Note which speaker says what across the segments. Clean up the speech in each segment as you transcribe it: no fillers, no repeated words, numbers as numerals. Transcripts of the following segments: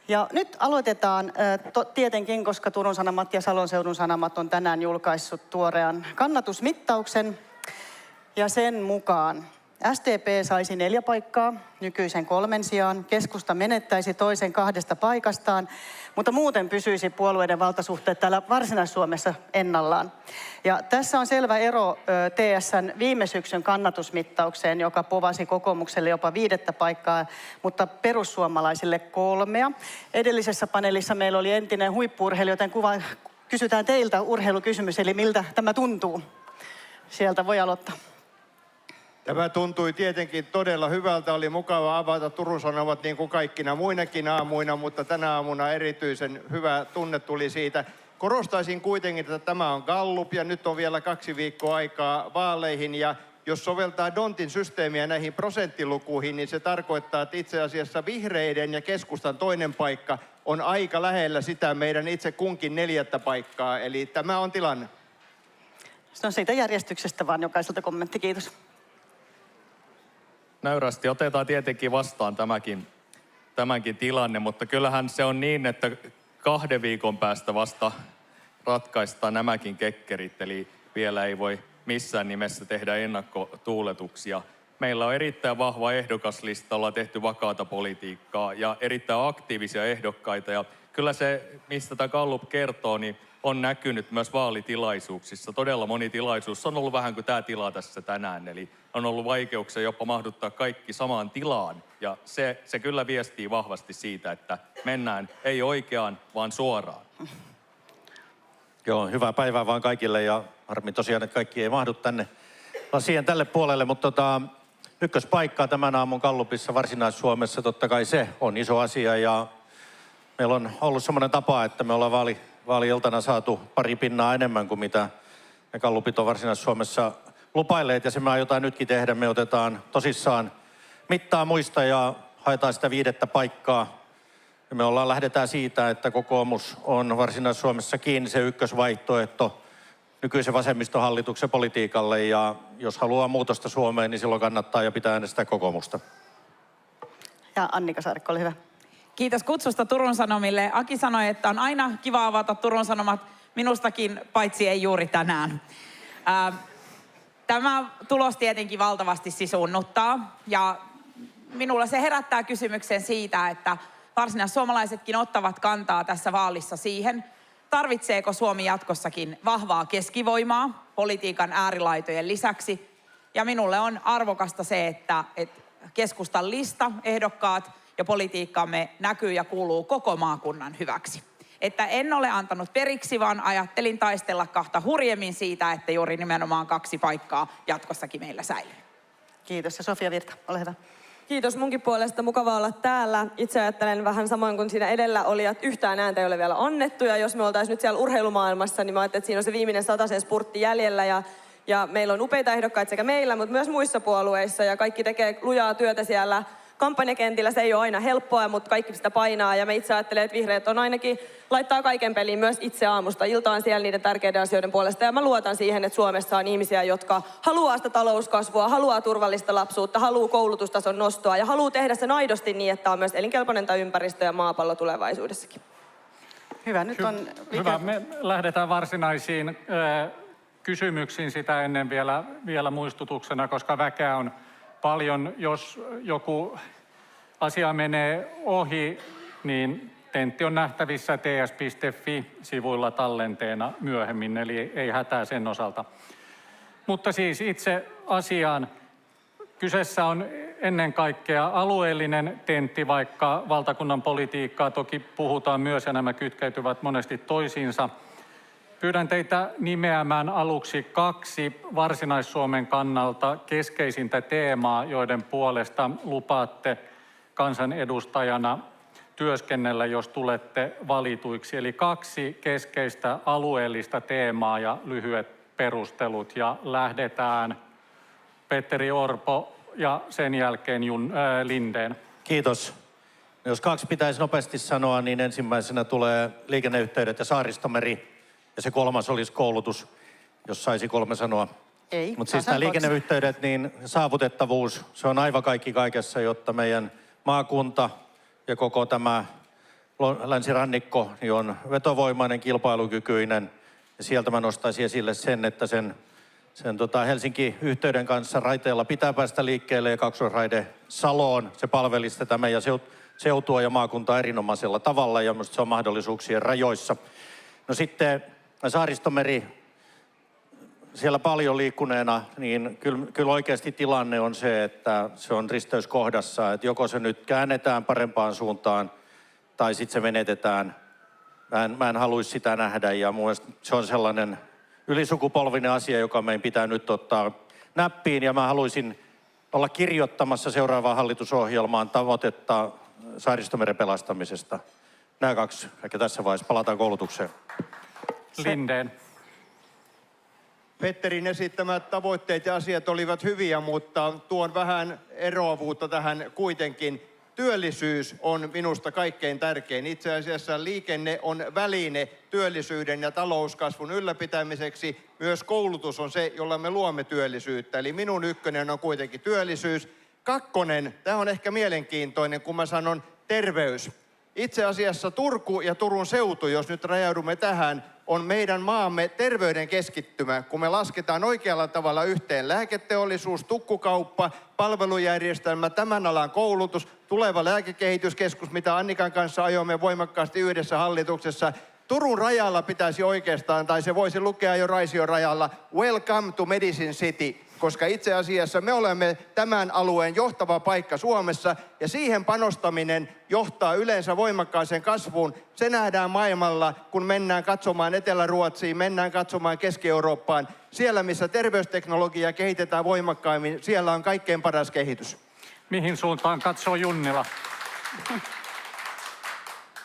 Speaker 1: Ja nyt aloitetaan tietenkin, koska Turun Sanomat ja Salon Seudun Sanomat on tänään julkaissut tuorean kannatusmittauksen. Ja sen mukaan SDP saisi 4 paikkaa nykyisen 3 sijaan. Keskusta menettäisi toisen 2 paikastaan, mutta muuten pysyisi puolueiden valtasuhteet täällä Varsinais-Suomessa ennallaan. Ja tässä on selvä ero TS:n viime syksyn kannatusmittaukseen, joka povasi kokoomukselle jopa 5 paikkaa, mutta perussuomalaisille 3. Edellisessä paneelissa meillä oli entinen huippu-urheilija, joten kysytään teiltä urheilukysymys, eli miltä tämä tuntuu? Sieltä voi aloittaa.
Speaker 2: Tämä tuntui tietenkin todella hyvältä. Oli mukava avata Turun Sanomat niin kuin kaikkina muinakin aamuina, mutta tänä aamuna erityisen hyvä tunne tuli siitä. Korostaisin kuitenkin, että tämä on Gallup ja nyt on vielä 2 viikkoa aikaa vaaleihin. Ja jos soveltaa Dontin systeemiä näihin prosenttilukuihin, niin se tarkoittaa, että itse asiassa vihreiden ja keskustan toinen paikka on aika lähellä sitä meidän itse kunkin 4. paikkaa. Eli tämä on tilanne.
Speaker 1: No siitä järjestyksestä vaan jokaiselta kommentti, kiitos.
Speaker 3: Nöyrästi otetaan tietenkin vastaan tämänkin tilanne, mutta kyllähän se on niin, että 2 viikon päästä vasta ratkaistaan nämäkin kekkerit, eli vielä ei voi missään nimessä tehdä ennakkotuuletuksia. Meillä on erittäin vahva ehdokaslista, ollaan tehty vakaata politiikkaa ja erittäin aktiivisia ehdokkaita. Ja kyllä se, mistä tämä Gallup kertoo, niin on näkynyt myös vaalitilaisuuksissa. Todella moni tilaisuus on ollut vähän kuin tämä tila tässä tänään, eli on ollut vaikeuksia jopa mahduttaa kaikki samaan tilaan. Ja se kyllä viestii vahvasti siitä, että mennään ei oikeaan, vaan suoraan.
Speaker 4: Joo, hyvää päivää vaan kaikille ja harmi tosiaan, että kaikki ei mahdu tänne lasien tälle puolelle, mutta ykköspaikkaa tämän aamun Gallupissa Varsinais-Suomessa totta kai se on iso asia ja meillä on ollut semmoinen tapa, että me ollaan vaali-iltana saatu 2 pinnaa enemmän kuin mitä me Gallupit on Varsinais-Suomessa lupailleet ja se me aiotaan nytkin tehdä. Me otetaan tosissaan mittaa muista ja haetaan sitä 5. paikkaa. Ja me lähdetään siitä, että kokoomus on Varsinais-Suomessakin se ykkösvaihtoehto nykyisen vasemmistohallituksen politiikalle. Ja jos haluaa muutosta Suomeen, niin silloin kannattaa ja pitää äänestää kokoomusta.
Speaker 1: Ja Annika Saarikko, ole hyvä.
Speaker 5: Kiitos kutsusta Turun Sanomille. Aki sanoi, että on aina kiva avata Turun Sanomat. Minustakin, paitsi ei juuri tänään. Tämä tulos tietenkin valtavasti sisuunnuttaa ja minulla se herättää kysymyksen siitä, että varsinais-suomalaisetkin ottavat kantaa tässä vaalissa siihen, tarvitseeko Suomi jatkossakin vahvaa keskivoimaa politiikan äärilaitojen lisäksi. Ja minulle on arvokasta se, että keskustan lista, ehdokkaat ja politiikkamme näkyy ja kuuluu koko maakunnan hyväksi. Että en ole antanut periksi, vaan ajattelin taistella 2 hurjemmin siitä, että juuri nimenomaan 2 paikkaa jatkossakin meillä säilyy.
Speaker 1: Kiitos. Ja Sofia Virta, ole hyvä.
Speaker 6: Kiitos munkin puolesta. Mukava olla täällä. Itse ajattelen vähän samoin kuin siinä edellä oli, että yhtään ääntä ei ole vielä annettu. Ja jos me oltaisiin nyt siellä urheilumaailmassa, niin mä ajattelin, että siinä on se viimeinen 100 spurtti jäljellä. Ja meillä on upeita ehdokkaita sekä meillä, mutta myös muissa puolueissa. Ja kaikki tekee lujaa työtä siellä kampanjakentillä. Se ei ole aina helppoa, mutta kaikki sitä painaa. Ja me itse ajattelen, että vihreät on ainakin laittaa kaiken peliin myös itse aamusta iltaan siellä niiden tärkeiden asioiden puolesta. Ja mä luotan siihen, että Suomessa on ihmisiä, jotka haluaa sitä talouskasvua, haluaa turvallista lapsuutta, haluaa koulutustason nostoa ja haluaa tehdä sen aidosti niin, että on myös elinkelpoinen ympäristö ja maapallo tulevaisuudessakin.
Speaker 1: Hyvä, nyt on...
Speaker 7: Hyvä, me lähdetään varsinaisiin kysymyksiin sitä ennen vielä muistutuksena, koska väkeä on paljon. Jos joku asia menee ohi, niin tentti on nähtävissä ts.fi-sivuilla tallenteena myöhemmin, eli ei hätää sen osalta. Mutta siis itse asiaan. Kyseessä on ennen kaikkea alueellinen tentti, vaikka valtakunnan politiikkaa toki puhutaan myös ja nämä kytkeytyvät monesti toisiinsa. Pyydän teitä nimeämään aluksi 2 Varsinais-Suomen kannalta keskeisintä teemaa, joiden puolesta lupaatte kansanedustajana työskennellä, jos tulette valituiksi. Eli 2 keskeistä alueellista teemaa ja lyhyet perustelut. Ja lähdetään Petteri Orpo ja sen jälkeen Lindén.
Speaker 4: Kiitos. Jos 2 pitäisi nopeasti sanoa, niin ensimmäisenä tulee liikenneyhteydet ja Saaristomeri. Ja se 3 olisi koulutus, jos saisi 3 sanoa.
Speaker 1: Ei.
Speaker 4: Mutta siis nämä liikenneyhteydet, niin saavutettavuus, se on aivan kaikki kaikessa, jotta meidän maakunta ja koko tämä länsirannikko niin on vetovoimainen, kilpailukykyinen. Ja sieltä mä nostaisin esille sen, että sen Helsinki-yhteyden kanssa raiteella pitää päästä liikkeelle ja kaksoisraide Saloon. Se palvelisi tätä meidän seutua ja maakuntaa erinomaisella tavalla ja minusta se on mahdollisuuksien rajoissa. No sitten Saaristomeri, siellä paljon liikkuneena, niin kyllä oikeasti tilanne on se, että se on risteyskohdassa, että joko se nyt käännetään parempaan suuntaan tai sitten se menetetään. Mä en haluaisi sitä nähdä ja mun mielestä se on sellainen ylisukupolvinen asia, joka meidän pitää nyt ottaa näppiin ja mä haluaisin olla kirjoittamassa seuraavaan hallitusohjelmaan tavoitetta Saaristomeren pelastamisesta. Nämä kaksi, ehkä tässä vaiheessa palataan koulutukseen.
Speaker 7: Lindén.
Speaker 2: Petterin esittämät tavoitteet ja asiat olivat hyviä, mutta tuon vähän eroavuutta tähän kuitenkin. Työllisyys on minusta kaikkein tärkein. Itse asiassa liikenne on väline työllisyyden ja talouskasvun ylläpitämiseksi. Myös koulutus on se, jolla me luomme työllisyyttä. Eli minun ykkönen on kuitenkin työllisyys. Kakkonen, tämä on ehkä mielenkiintoinen, kun mä sanon terveys. Itse asiassa Turku ja Turun seutu, jos nyt rajaudumme tähän, on meidän maamme terveyden keskittymä, kun me lasketaan oikealla tavalla yhteen lääketeollisuus, tukkukauppa, palvelujärjestelmä, tämän alan koulutus, tuleva lääkekehityskeskus, mitä Annikan kanssa ajoimme voimakkaasti yhdessä hallituksessa. Turun rajalla pitäisi oikeastaan, tai se voisi lukea jo Raision rajalla, Welcome to Medicine City, koska itse asiassa me olemme tämän alueen johtava paikka Suomessa, ja siihen panostaminen johtaa yleensä voimakkaaseen kasvuun. Se nähdään maailmalla, kun mennään katsomaan Etelä-Ruotsiin, mennään katsomaan Keski-Eurooppaan. Siellä, missä terveysteknologiaa kehitetään voimakkaimmin, siellä on kaikkein paras kehitys.
Speaker 7: Mihin suuntaan katsoo Junnila?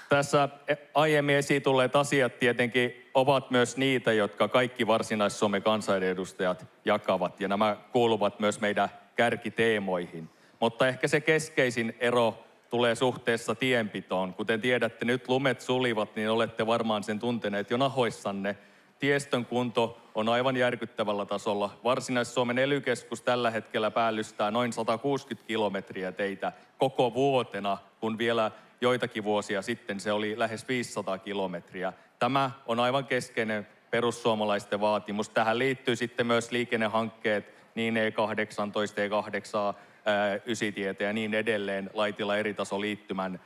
Speaker 3: Tässä aiemmin esiin tulleet asiat tietenkin ovat myös niitä, jotka kaikki Varsinais-Suomen kansanedustajat jakavat. Ja nämä kuuluvat myös meidän kärkiteemoihin. Mutta ehkä se keskeisin ero tulee suhteessa tienpitoon. Kuten tiedätte, nyt lumet sulivat, niin olette varmaan sen tunteneet jo nahoissanne. Tiestön kunto on aivan järkyttävällä tasolla. Varsinais-Suomen ELY-keskus tällä hetkellä päällystää noin 160 kilometriä teitä koko vuotena, kun vielä joitakin vuosia sitten se oli lähes 500 kilometriä. Tämä on aivan keskeinen perussuomalaisten vaatimus. Tähän liittyy sitten myös liikennehankkeet, niin E18, E8, Ysitietä ja niin edelleen, Laitila eritasoliittymän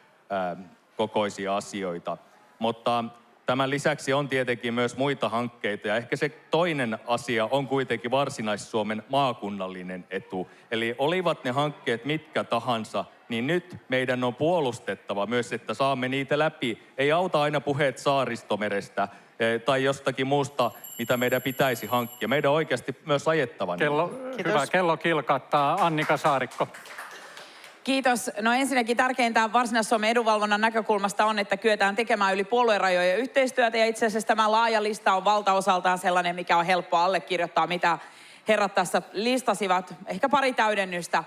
Speaker 3: kokoisia asioita. Mutta tämän lisäksi on tietenkin myös muita hankkeita ja ehkä se toinen asia on kuitenkin Varsinais-Suomen maakunnallinen etu. Eli olivat ne hankkeet mitkä tahansa, niin nyt meidän on puolustettava myös, että saamme niitä läpi. Ei auta aina puheet Saaristomerestä tai jostakin muusta, mitä meidän pitäisi hankkia. Meidän on oikeasti myös ajettava.
Speaker 7: Hyvä, kello kilkattaa. Annika Saarikko.
Speaker 5: Kiitos. No ensinnäkin tärkeintä Varsinais-Suomen edunvalvonnan näkökulmasta on, että kyetään tekemään yli puoluerajojen yhteistyötä. Ja itse asiassa tämä laaja lista on valtaosaltaan sellainen, mikä on helppo allekirjoittaa, mitä herrat tässä listasivat. Ehkä pari täydennystä.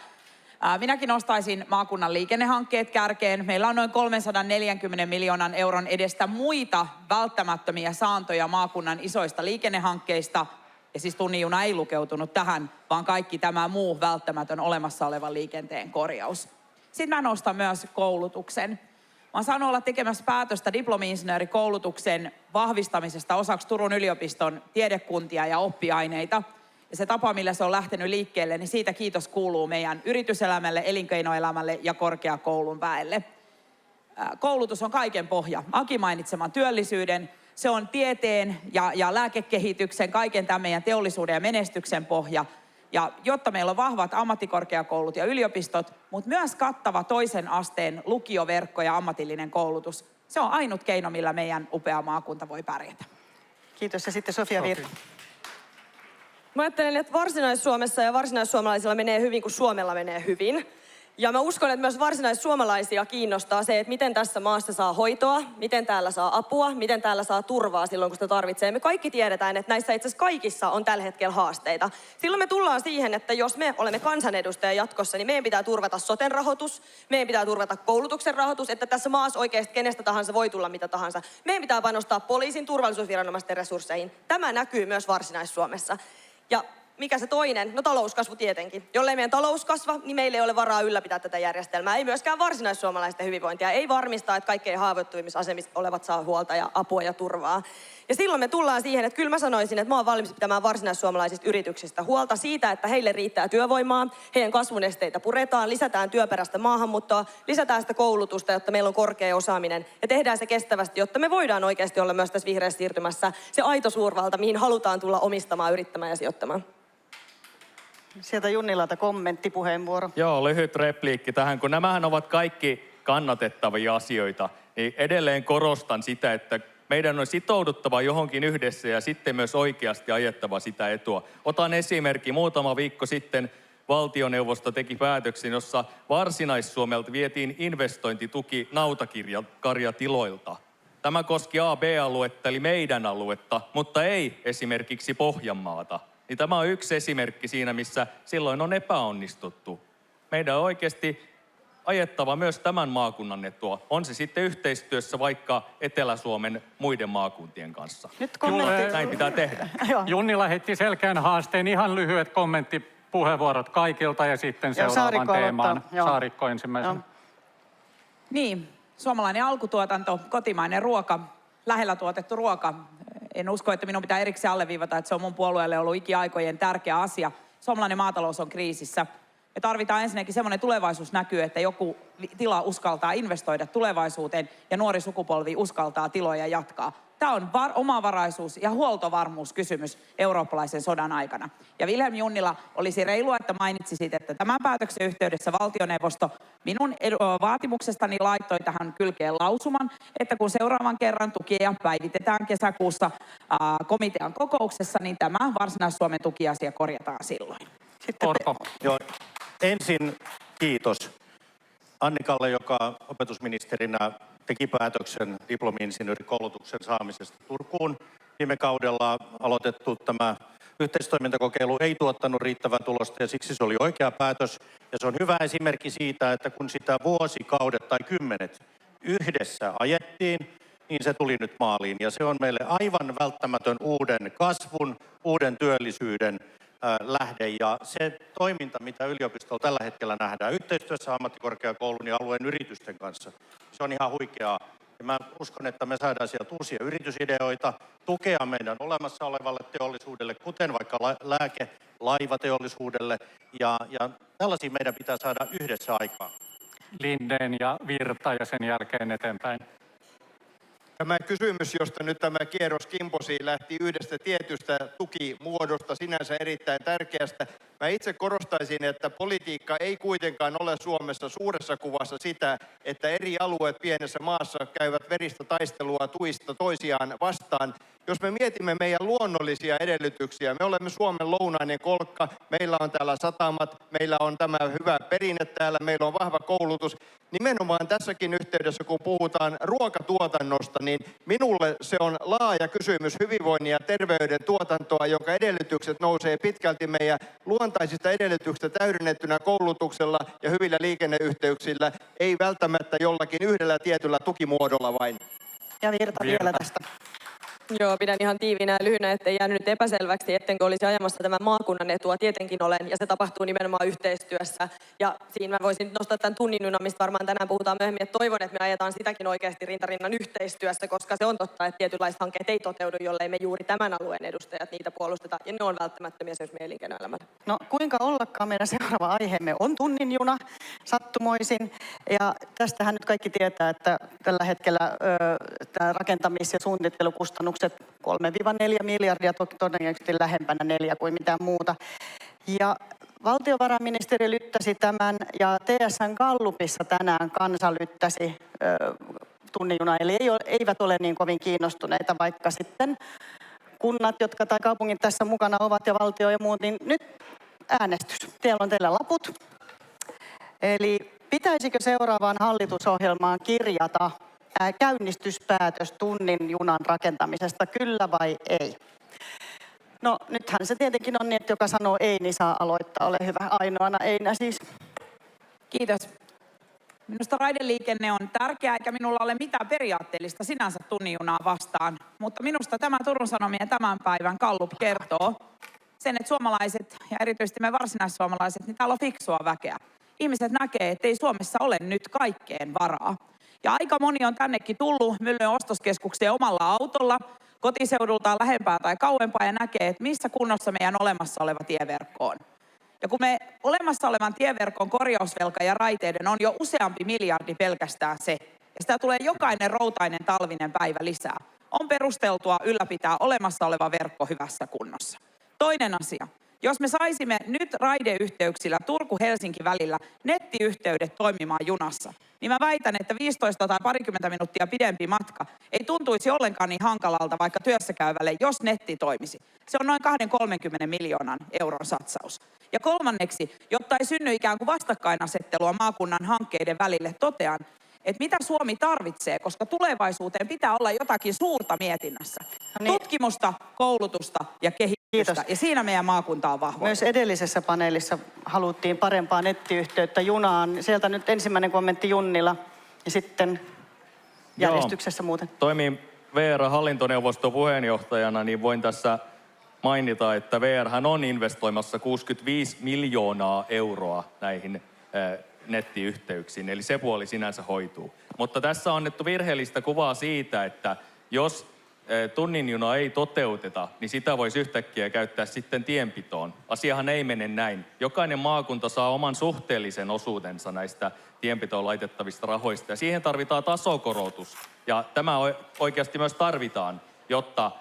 Speaker 5: Minäkin nostaisin maakunnan liikennehankkeet kärkeen. Meillä on noin 340 miljoonan euron edestä muita välttämättömiä saantoja maakunnan isoista liikennehankkeista. Ja siis tunnin juna ei lukeutunut tähän, vaan kaikki tämä muu välttämätön olemassa oleva liikenteen korjaus. Sitten mä nostan myös koulutuksen. Mä oon saanut olla tekemässä päätöstä diplomi-insinöörikoulutuksen vahvistamisesta osaksi Turun yliopiston tiedekuntia ja oppiaineita. Ja se tapa, millä se on lähtenyt liikkeelle, niin siitä kiitos kuuluu meidän yrityselämälle, elinkeinoelämälle ja korkeakoulun väelle. Koulutus on kaiken pohja. Aki mainitseman työllisyyden. Se on tieteen ja lääkekehityksen, kaiken tämän meidän teollisuuden ja menestyksen pohja. Ja jotta meillä on vahvat ammattikorkeakoulut ja yliopistot, mutta myös kattava toisen asteen lukioverkko ja ammatillinen koulutus, se on ainut keino, millä meidän upea maakunta voi pärjätä.
Speaker 1: Kiitos. Ja sitten Sofia Virta.
Speaker 6: Mä ajattelen, että Varsinais-Suomessa ja varsinaissuomalaisilla menee hyvin, kun Suomella menee hyvin. Ja mä uskon, että myös varsinaissuomalaisia kiinnostaa se, että miten tässä maassa saa hoitoa, miten täällä saa apua, miten täällä saa turvaa silloin, kun sitä tarvitsee. Me kaikki tiedetään, että näissä itse asiassa kaikissa on tällä hetkellä haasteita. Silloin me tullaan siihen, että jos me olemme kansanedustajia jatkossa, niin meidän pitää turvata soten rahoitus, meidän pitää turvata koulutuksen rahoitus, että tässä maassa oikeasti kenestä tahansa voi tulla mitä tahansa. Meidän pitää panostaa poliisin turvallisuusviranomaisten resursseihin. Tämä näkyy myös Varsinais-Suomessa. Ja mikä se toinen? No talouskasvu tietenkin. Jollei meidän talous kasva, niin meillä ei ole varaa ylläpitää tätä järjestelmää. Ei myöskään varsinaissuomalaisten hyvinvointia. Ei varmistaa, että kaikkein haavoittuvimmissa asemissa olevat saa huolta ja apua ja turvaa. Ja silloin me tullaan siihen, että kyllä mä sanoisin, että mä oon valmis pitämään varsinaissuomalaisista yrityksistä huolta siitä, että heille riittää työvoimaa, heidän kasvun esteitä puretaan, lisätään työperäistä maahanmuuttoa, lisätään sitä koulutusta, jotta meillä on korkea osaaminen ja tehdään se kestävästi, jotta me voidaan oikeasti olla myös tässä vihreässä siirtymässä se aito suurvalta, mihin halutaan tulla omistamaan, yrittämään ja sijoittamaan.
Speaker 1: Sieltä Junnilalta kommenttipuheenvuoro.
Speaker 3: Joo, lyhyt repliikki tähän, kun nämähän ovat kaikki kannatettavia asioita, niin edelleen korostan sitä, että meidän on sitouduttava johonkin yhdessä ja sitten myös oikeasti ajettava sitä etua. Otan esimerkki. Muutama viikko sitten valtioneuvosto teki päätöksen, jossa Varsinais-Suomelta vietiin investointituki nautakarjatiloilta. Tämä koski A-B-aluetta eli meidän aluetta, mutta ei esimerkiksi Pohjanmaata. Niin tämä on yksi esimerkki siinä, missä silloin on epäonnistuttu. Meidän on oikeasti ajettava myös tämän maakunnan etua. On se sitten yhteistyössä vaikka Etelä-Suomen muiden maakuntien kanssa.
Speaker 1: Nyt kommentti.
Speaker 3: Näin pitää tehdä.
Speaker 1: Joo.
Speaker 7: Junnila heitti selkeän haasteen. Ihan lyhyet kommenttipuheenvuorot kaikilta ja sitten seuraavan
Speaker 1: Saarikko
Speaker 7: teemaan.
Speaker 1: aloittaa. Joo.
Speaker 7: Saarikko ensimmäisenä.
Speaker 1: Joo.
Speaker 5: Niin, suomalainen alkutuotanto, kotimainen ruoka, lähellä tuotettu ruoka. En usko, että minun pitää erikseen alleviivata, että se on mun puolueelle ollut ikiaikojen tärkeä asia. Suomalainen maatalous on kriisissä. Me tarvitaan ensinnäkin semmoinen tulevaisuusnäky, että joku tila uskaltaa investoida tulevaisuuteen ja nuori sukupolvi uskaltaa tiloja jatkaa. Tämä on omavaraisuus- ja huoltovarmuuskysymys eurooppalaisen sodan aikana. Ja Vilhelm Junnila, olisi reilua, että mainitsisit, että tämän päätöksen yhteydessä valtioneuvosto minun vaatimuksestani laittoi tähän kylkeen lausuman, että kun seuraavan kerran tukia päivitetään kesäkuussa komitean kokouksessa, niin tämä Varsinais-Suomen tukiasia korjataan silloin.
Speaker 1: Sitten
Speaker 7: Orpo.
Speaker 4: Joo, ensin kiitos Annikalle, joka opetusministerinä teki päätöksen diplomi-insinöörikoulutuksen saamisesta Turkuun. Viime kaudella aloitettu tämä yhteistoimintakokeilu ei tuottanut riittävää tulosta ja siksi se oli oikea päätös. Ja se on hyvä esimerkki siitä, että kun sitä vuosikaudet tai kymmenet yhdessä ajettiin, niin se tuli nyt maaliin. Ja se on meille aivan välttämätön uuden kasvun, uuden työllisyyden lähde. Ja se toiminta, mitä yliopistolla tällä hetkellä nähdään yhteistyössä ammattikorkeakoulun ja alueen yritysten kanssa, se on ihan huikeaa. Ja mä uskon, että me saadaan sieltä uusia yritysideoita, tukea meidän olemassa olevalle teollisuudelle, kuten vaikka laivateollisuudelle. Ja tällaisia meidän pitää saada yhdessä aikaan.
Speaker 7: Lindén ja Virta ja sen jälkeen eteenpäin.
Speaker 2: Tämä kysymys, josta nyt tämä kierros kimposi, lähti yhdestä tietystä tukimuodosta, sinänsä erittäin tärkeästä. Mä itse korostaisin, että politiikka ei kuitenkaan ole Suomessa suuressa kuvassa sitä, että eri alueet pienessä maassa käyvät veristä taistelua tuista toisiaan vastaan. Jos me mietimme meidän luonnollisia edellytyksiä, me olemme Suomen lounainen kolkka, meillä on täällä satamat, meillä on tämä hyvä perinne täällä, meillä on vahva koulutus. Nimenomaan tässäkin yhteydessä, kun puhutaan ruokatuotannosta, niin minulle se on laaja kysymys hyvinvoinnin ja terveyden tuotantoa, jonka edellytykset nousee pitkälti meidän luontaisista edellytyksistä täydennettynä koulutuksella ja hyvillä liikenneyhteyksillä, ei välttämättä jollakin yhdellä tietyllä tukimuodolla vain.
Speaker 1: Ja Virta vielä tästä.
Speaker 6: Joo, pidän ihan tiivinä ja lyhynä, ettei jäänyt nyt epäselväksi, ettenkö olisi ajamassa tämän maakunnan etua. Tietenkin olen, ja se tapahtuu nimenomaan yhteistyössä. Ja siinä mä voisin nostaa tämän tunnin junan, mistä varmaan tänään puhutaan myöhemmin, että toivon, että me ajetaan sitäkin oikeasti rintarinnan yhteistyössä, koska se on totta, että tietynlaiset hankkeet ei toteudu, jollei me juuri tämän alueen edustajat niitä puolusteta, ja ne on välttämättömiä myös meidän elinkeinoelämälle.
Speaker 1: No kuinka ollakaan, meidän seuraava aiheemme on tunnin juna sattumoisin. Ja tästähän nyt kaikki tietää, että tällä hetkellä tämä rakentamis- ja suunnittelukustannukset 3-4 miljardia, todennäköisesti lähempänä 4 kuin mitään muuta. Ja valtiovarainministeri lyttäsi tämän ja TSN Gallupissa tänään kansa lyttäsi tunnin juna, eli eivät ole niin kovin kiinnostuneita, vaikka sitten kunnat, jotka tai kaupungit tässä mukana ovat ja valtio ja muut, niin nyt äänestys. Teillä on teillä laput. Eli pitäisikö seuraavaan hallitusohjelmaan kirjata käynnistyspäätös tunnin junan rakentamisesta, kyllä vai ei? No nythän se tietenkin on niin, että joka sanoo ei, niin saa aloittaa. Ole hyvä, ainoana einä siis.
Speaker 5: Kiitos. Minusta raideliikenne on tärkeää, eikä minulla ole mitään periaatteellista sinänsä tunnin junaa vastaan. Mutta minusta tämä Turun Sanomien tämän päivän Gallup kertoo sen, että suomalaiset ja erityisesti me varsinaissuomalaiset, niin täällä on fiksua väkeä. Ihmiset näkee, että ei Suomessa ole nyt kaikkeen varaa. Ja aika moni on tännekin tullut Myllyn ostoskeskukseen omalla autolla, kotiseudultaan lähempää tai kauempaa ja näkee, että missä kunnossa meidän olemassa oleva tieverkko on. Ja kun me olemassa olevan tieverkon korjausvelka ja raiteiden on jo useampi miljardi pelkästään se, ja sitä tulee jokainen routainen talvinen päivä lisää, on perusteltua ylläpitää olemassa oleva verkko hyvässä kunnossa. Toinen asia. Jos me saisimme nyt raideyhteyksillä Turku-Helsinki välillä nettiyhteydet toimimaan junassa, niin mä väitän, että 15 tai parikymmentä minuuttia pidempi matka ei tuntuisi ollenkaan niin hankalalta vaikka työssä käyvälle, jos netti toimisi. Se on noin 20-30 miljoonan euron satsaus. Ja kolmanneksi, jotta ei synny ikään kuin vastakkainasettelua maakunnan hankkeiden välille, totean, että mitä Suomi tarvitsee, koska tulevaisuuteen pitää olla jotakin suurta mietinnässä.
Speaker 1: niin.
Speaker 5: Tutkimusta, koulutusta ja kehitystä.
Speaker 1: Kiitos.
Speaker 5: Ja siinä meidän maakunta on vahvoin.
Speaker 1: Myös edellisessä paneelissa haluttiin parempaa nettiyhteyttä junaan. Sieltä nyt ensimmäinen kommentti Junnila ja sitten järjestyksessä muuten.
Speaker 3: Toimin VR-hallintoneuvoston puheenjohtajana, niin voin tässä mainita, että VR on investoimassa 65 miljoonaa euroa näihin nettiyhteyksiin, eli se puoli sinänsä hoituu. Mutta tässä on annettu virheellistä kuvaa siitä, että jos tunnin juna ei toteuteta, niin sitä voisi yhtäkkiä käyttää sitten tienpitoon. Asiahan ei mene näin. Jokainen maakunta saa oman suhteellisen osuutensa näistä tienpitoon laitettavista rahoista, ja siihen tarvitaan tasokorotus. Ja tämä oikeasti myös tarvitaan, jotta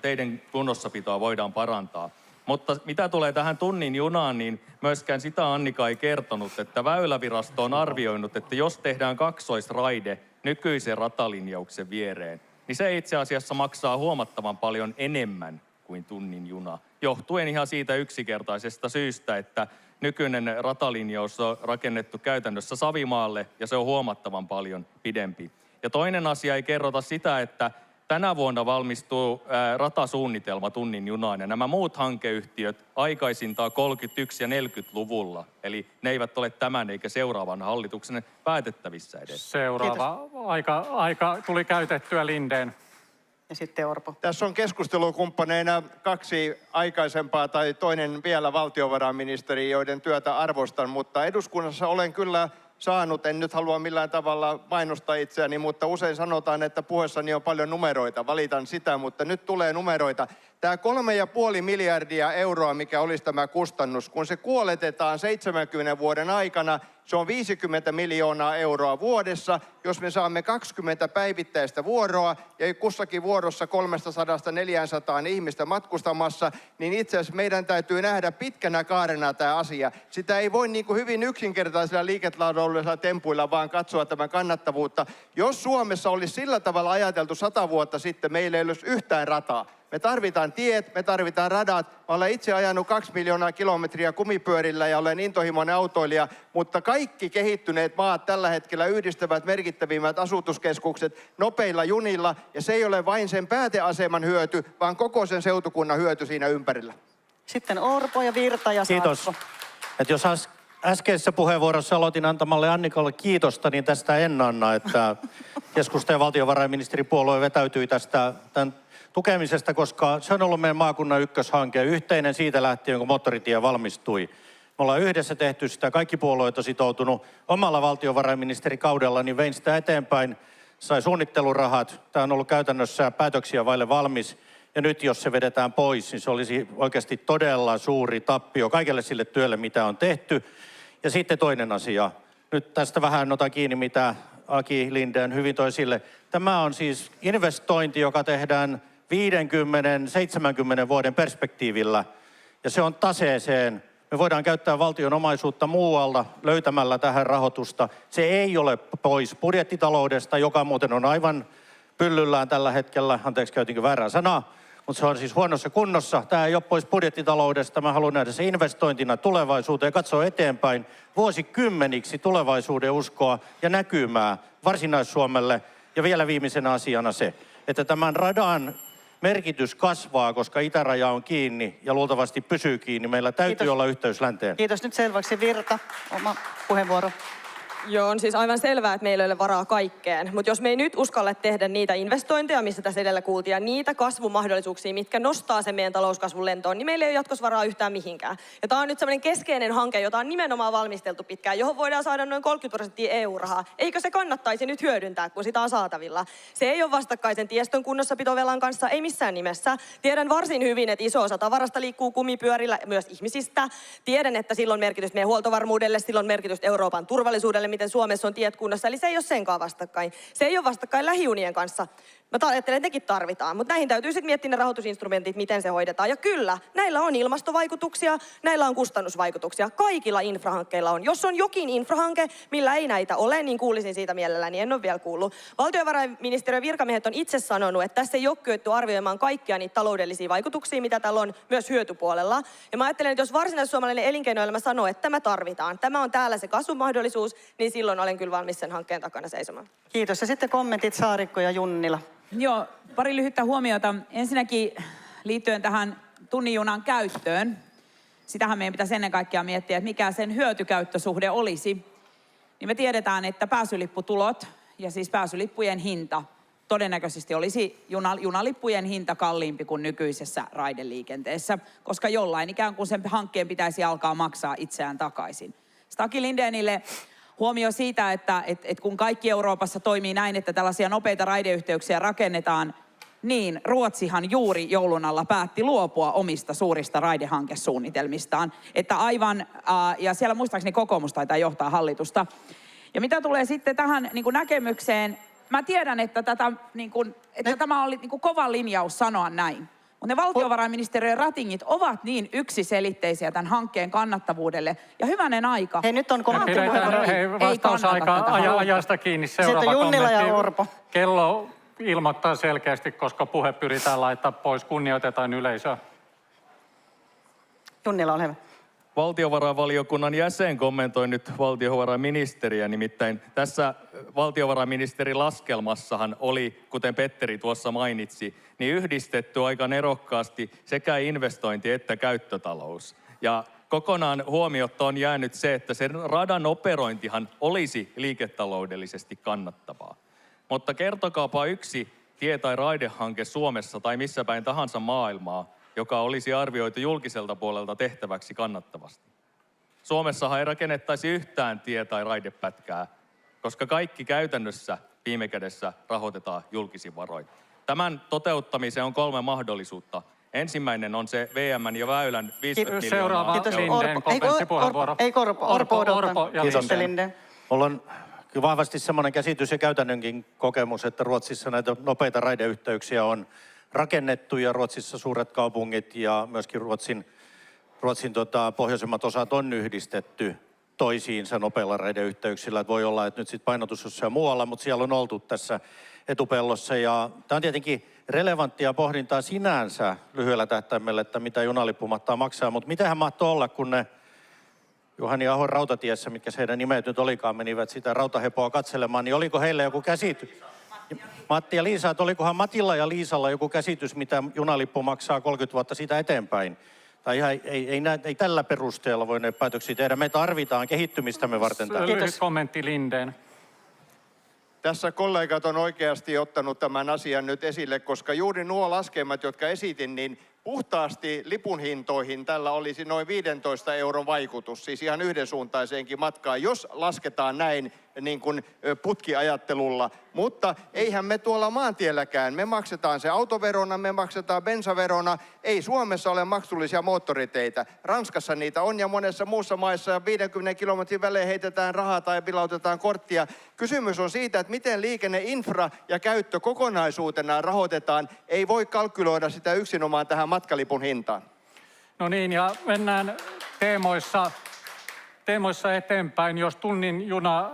Speaker 3: teiden kunnossapitoa voidaan parantaa. Mutta mitä tulee tähän tunnin junaan, niin myöskään sitä Annika ei kertonut, että Väylävirasto on arvioinut, että jos tehdään kaksoisraide nykyisen ratalinjauksen viereen, niin se itse asiassa maksaa huomattavan paljon enemmän kuin tunnin juna, johtuen ihan siitä yksinkertaisesta syystä, että nykyinen ratalinjaus on rakennettu käytännössä Savimaalle ja se on huomattavan paljon pidempi. Ja toinen asia, ei kerrota sitä, että tänä vuonna valmistuu ratasuunnitelma tunnin junaan ja nämä muut hankeyhtiöt aikaisintaan 30- ja 40-luvulla. Eli ne eivät ole tämän eikä seuraavan hallituksen päätettävissä edes.
Speaker 7: Seuraava. Aika tuli käytettyä, Lindén.
Speaker 1: Ja sitten Orpo.
Speaker 2: Tässä on keskustelukumppaneina kaksi aikaisempaa tai toinen vielä valtiovarainministeri, joiden työtä arvostan, mutta eduskunnassa olen kyllä saanut, en nyt halua millään tavalla mainostaa itseäni, mutta usein sanotaan, että puheessani on paljon numeroita. Valitan sitä, mutta nyt tulee numeroita. Tämä 3,5 miljardia euroa, mikä olisi tämä kustannus, kun se kuoletetaan 70 vuoden aikana, se on 50 miljoonaa euroa vuodessa. Jos me saamme 20 päivittäistä vuoroa ja kussakin vuorossa 300-400 ihmistä matkustamassa, niin itse asiassa meidän täytyy nähdä pitkänä kaarena tämä asia. Sitä ei voi niin kuin hyvin yksinkertaisilla liiketaloudellisilla tempuilla vaan katsoa tämän kannattavuutta. Jos Suomessa olisi sillä tavalla ajateltu 100 vuotta sitten, meillä ei olisi yhtään rataa. Me tarvitaan tiet, me tarvitaan radat. Mä olen itse ajanut 2 miljoonaa kilometriä kumipyörillä ja olen intohimoinen autoilija, mutta kaikki kehittyneet maat tällä hetkellä yhdistävät merkittävimmät asutuskeskukset nopeilla junilla, ja se ei ole vain sen pääteaseman hyöty, vaan koko sen seutukunnan hyöty siinä ympärillä.
Speaker 1: Sitten Orpo ja Virta ja
Speaker 4: Kiitos.
Speaker 1: Saarikko.
Speaker 4: Että jos äskeisessä puheenvuorossa aloitin antamalle Annikalle kiitosta, niin tästä en anna, että keskusta ja valtiovarainministeripuolue vetäytyi tämän tukemisesta, koska se on ollut meidän maakunnan ykköshanke, yhteinen siitä lähtien, kun moottoritie valmistui. Me ollaan yhdessä tehty sitä, kaikki puolueet on sitoutunut omalla valtiovarainministerikaudella, niin vein sitä eteenpäin, sai suunnittelurahat. Tämä on ollut käytännössä päätöksiä vaille valmis. Ja nyt jos se vedetään pois, niin se olisi oikeasti todella suuri tappio kaikelle sille työlle, mitä on tehty. Ja sitten toinen asia. Nyt tästä vähän otan kiinni, mitä Aki Lindén hyvin toi sille. Tämä on siis investointi, joka tehdään 50-70 vuoden perspektiivillä. Ja se on taseeseen. Me voidaan käyttää valtion omaisuutta muualla löytämällä tähän rahoitusta. Se ei ole pois budjettitaloudesta, joka muuten on aivan pyllyllään tällä hetkellä. Anteeksi, käytinkö väärää sanaa? Mutta se on siis huonossa kunnossa. Tämä ei ole pois budjettitaloudesta. Mä haluan nähdä se investointina tulevaisuuteen ja katsoa eteenpäin vuosikymmeniksi tulevaisuuden uskoa ja näkymää Varsinais-Suomelle. Ja vielä viimeisenä asiana se, että tämän radan merkitys kasvaa, koska itäraja on kiinni ja luultavasti pysyy kiinni. Meillä täytyy olla yhteys länteen.
Speaker 1: Kiitos. Nyt selväksi Virta, oma puheenvuoro.
Speaker 6: Joo, on siis aivan selvää, että meillä ei ole varaa kaikkeen. Mutta jos me ei nyt uskalla tehdä niitä investointeja, mistä tässä edellä kuultiin, ja niitä kasvumahdollisuuksia, mitkä nostaa sen meidän talouskasvun lentoon, niin meillä ei ole jatkossa varaa yhtään mihinkään. Ja tämä on nyt sellainen keskeinen hanke, jota on nimenomaan valmisteltu pitkään, johon voidaan saada noin 30% EU-rahaa. Eikö se kannattaisi nyt hyödyntää, kun sitä on saatavilla? Se ei ole vastakkaisen tiestön kunnossapitovelan kanssa, ei missään nimessä. Tiedän varsin hyvin, että iso osa tavarasta liikkuu kumipyörillä, myös ihmisistä. Tiedän, että sillä on merkitystä meidän huoltovarmuudelle, sillä on merkitystä Euroopan turvallisuudelle, miten Suomessa on tiet kunnossa. Eli se ei ole senkaan vastakkain. Se ei ole vastakkain lähijunien kanssa. Mä ajattelen, että nekin tarvitaan, mutta näihin täytyy sitten miettiä ne rahoitusinstrumentit, miten se hoidetaan. Ja kyllä, näillä on ilmastovaikutuksia, näillä on kustannusvaikutuksia. Kaikilla infrahankkeilla on. Jos on jokin infrahanke, millä ei näitä ole, niin kuulisin siitä mielelläni. En ole vielä kuullut. Valtiovarainministeriön virkamiehet on itse sanonut, että tässä ei ole kyetty arvioimaan kaikkia niitä taloudellisia vaikutuksia, mitä täällä on myös hyötypuolella. Ja mä ajattelen, että jos varsinaissuomalainen elinkeinoelämä sanoo, että tämä tarvitaan, tämä on täällä se kasvumahdollisuus, niin silloin olen kyllä valmis sen hankkeen takana seisomaan.
Speaker 1: Kiitos. Ja sitten kommentit Saarikko ja Junnila.
Speaker 5: Joo, pari lyhyttä huomiota. Ensinnäkin liittyen tähän tunnin junan käyttöön. Sitähän meidän pitäisi ennen kaikkea miettiä, että mikä sen hyötykäyttösuhde olisi. Niin me tiedetään, että pääsylipputulot ja siis pääsylippujen hinta todennäköisesti olisi junalippujen hinta kalliimpi kuin nykyisessä raideliikenteessä, koska jollain ikään kuin sen hankkeen pitäisi alkaa maksaa itseään takaisin. Aki Lindénille huomio siitä, että kun kaikki Euroopassa toimii näin, että tällaisia nopeita raideyhteyksiä rakennetaan, niin Ruotsihan juuri joulun alla päätti luopua omista suurista raidehankesuunnitelmistaan. Että aivan, ja siellä muistaakseni kokoomus taitaa johtaa hallitusta. Ja mitä tulee sitten tähän niin kuin näkemykseen, mä tiedän, että, tämä oli niin kuin kova linjaus sanoa näin. Mutta ne valtiovarainministeriön ratingit ovat niin yksiselitteisiä tämän hankkeen kannattavuudelle. Ja hyvänen aika.
Speaker 1: Hei, nyt on
Speaker 7: Hei, vastausaika ajasta kiinni. Seuraava
Speaker 1: sitten Junnila ja
Speaker 7: kommentti.
Speaker 1: Orpo.
Speaker 7: Kello ilmoittaa selkeästi, koska puhe pyritään laittaa pois. Kunnioitetaan yleisöä.
Speaker 1: Junnila, ole hyvä.
Speaker 3: Valtiovarainvaliokunnan jäsen kommentoi nyt valtiovarainministeriä, nimittäin tässä valtiovarainministerin laskelmassahan oli, kuten Petteri tuossa mainitsi, niin yhdistetty aika nerokkaasti sekä investointi että käyttötalous. Ja kokonaan huomiotta on jäänyt se, että sen radan operointihan olisi liiketaloudellisesti kannattavaa. Mutta kertokaapa yksi tie- tai raidehanke Suomessa tai missä päin tahansa maailmaa, joka olisi arvioitu julkiselta puolelta tehtäväksi kannattavasti. Suomessahan ei rakennettaisi yhtään tie- tai raidepätkää, koska kaikki käytännössä viime kädessä rahoitetaan julkisin varoin. Tämän toteuttamiseen on 3 mahdollisuutta. Ensimmäinen on se VM:n ja Väylän 50 miljoonaa.
Speaker 7: Seuraava
Speaker 1: Kiitos.
Speaker 7: Lindén, kommenttipuheenvuoro.
Speaker 1: Orpo odottaa.
Speaker 7: Orpo ja
Speaker 1: Kiitos,
Speaker 7: Lindén.
Speaker 1: Lindén.
Speaker 4: Mulla on kyllä vahvasti semmoinen käsitys ja käytännönkin kokemus, että Ruotsissa näitä nopeita raideyhteyksiä on rakennettu ja Ruotsissa suuret kaupungit ja myöskin Ruotsin pohjoisemmat osat on yhdistetty toisiinsa nopeilla raideyhteyksillä. Että voi olla, että nyt sitten painotus jossain muualla, mutta siellä on oltu tässä etupellossa. Ja tämä on tietenkin relevanttia pohdintaa sinänsä lyhyellä tähtäimellä, että mitä junalippu mahtaa maksaa. Mutta mitähän mahtoi olla, kun ne Juhani Ahon rautatiessä, mitkä heidän nimet nyt olikaan, menivät sitä rautahepoa katselemaan, niin oliko heillä joku käsitys? Matti ja Liisa, että olikohan Matilla ja Liisalla joku käsitys, mitä junalippu maksaa 30 vuotta siitä eteenpäin? Tai ei tällä perusteella voi näitä päätöksiä tehdä. Me tarvitaan kehittymistämme varten täällä.
Speaker 7: Lyhyt kommentti Lindén.
Speaker 2: Tässä kollegat on oikeasti ottanut tämän asian nyt esille, koska juuri nuo laskelmat, jotka esitin, niin puhtaasti lipun hintoihin tällä olisi noin 15 euron vaikutus, siis ihan yhdensuuntaiseenkin matkaan, jos lasketaan näin niin kuin putkiajattelulla. Mutta eihän me tuolla maantielläkään, me maksetaan se autoverona, me maksetaan bensaverona, ei Suomessa ole maksullisia moottoriteitä. Ranskassa niitä on ja monessa muussa maissa 50 kilometrin välein heitetään rahaa tai vilautetaan korttia. Kysymys on siitä, että miten liikenneinfra ja käyttö kokonaisuutena rahoitetaan. Ei voi kalkyloida sitä yksinomaan tähän matkalipun hintaan.
Speaker 7: No niin, ja mennään teemoissa eteenpäin. Jos tunnin juna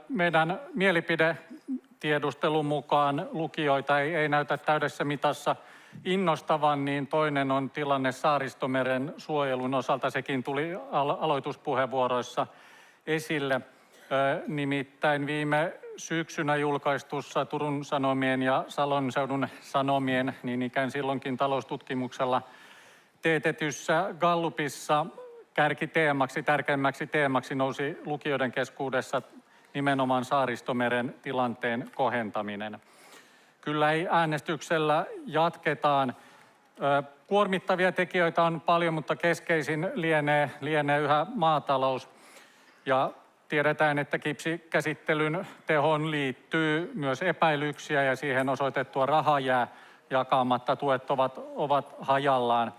Speaker 7: meidän mielipidetiedustelun mukaan lukijoita ei näytä täydessä mitassa innostavan, niin toinen on tilanne Saaristomeren suojelun osalta. Sekin tuli aloituspuheenvuoroissa esille. Nimittäin viime syksynä julkaistussa Turun Sanomien ja Salon seudun Sanomien, niin ikään silloinkin taloustutkimuksella teetetyssä Gallupissa kärkiteemaksi, tärkeimmäksi teemaksi nousi lukijoiden keskuudessa nimenomaan Saaristomeren tilanteen kohentaminen. Kyllä ei äänestyksellä jatketaan. Kuormittavia tekijöitä on paljon, mutta keskeisin lienee yhä maatalous. Ja tiedetään, että kipsikäsittelyn tehoon liittyy myös epäilyksiä ja siihen osoitettua rahaa jää jakamatta. Tuet ovat hajallaan.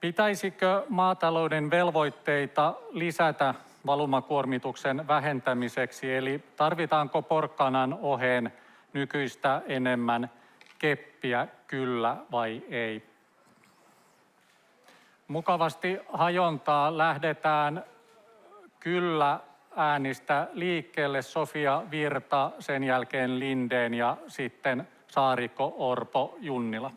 Speaker 7: Pitäisikö maatalouden velvoitteita lisätä valumakuormituksen vähentämiseksi, eli tarvitaanko porkkanan oheen nykyistä enemmän keppiä, kyllä vai ei? Mukavasti hajontaa lähdetään kyllä äänistä liikkeelle. Sofia Virta, sen jälkeen Lindén ja sitten Saarikko, Orpo, Junnila.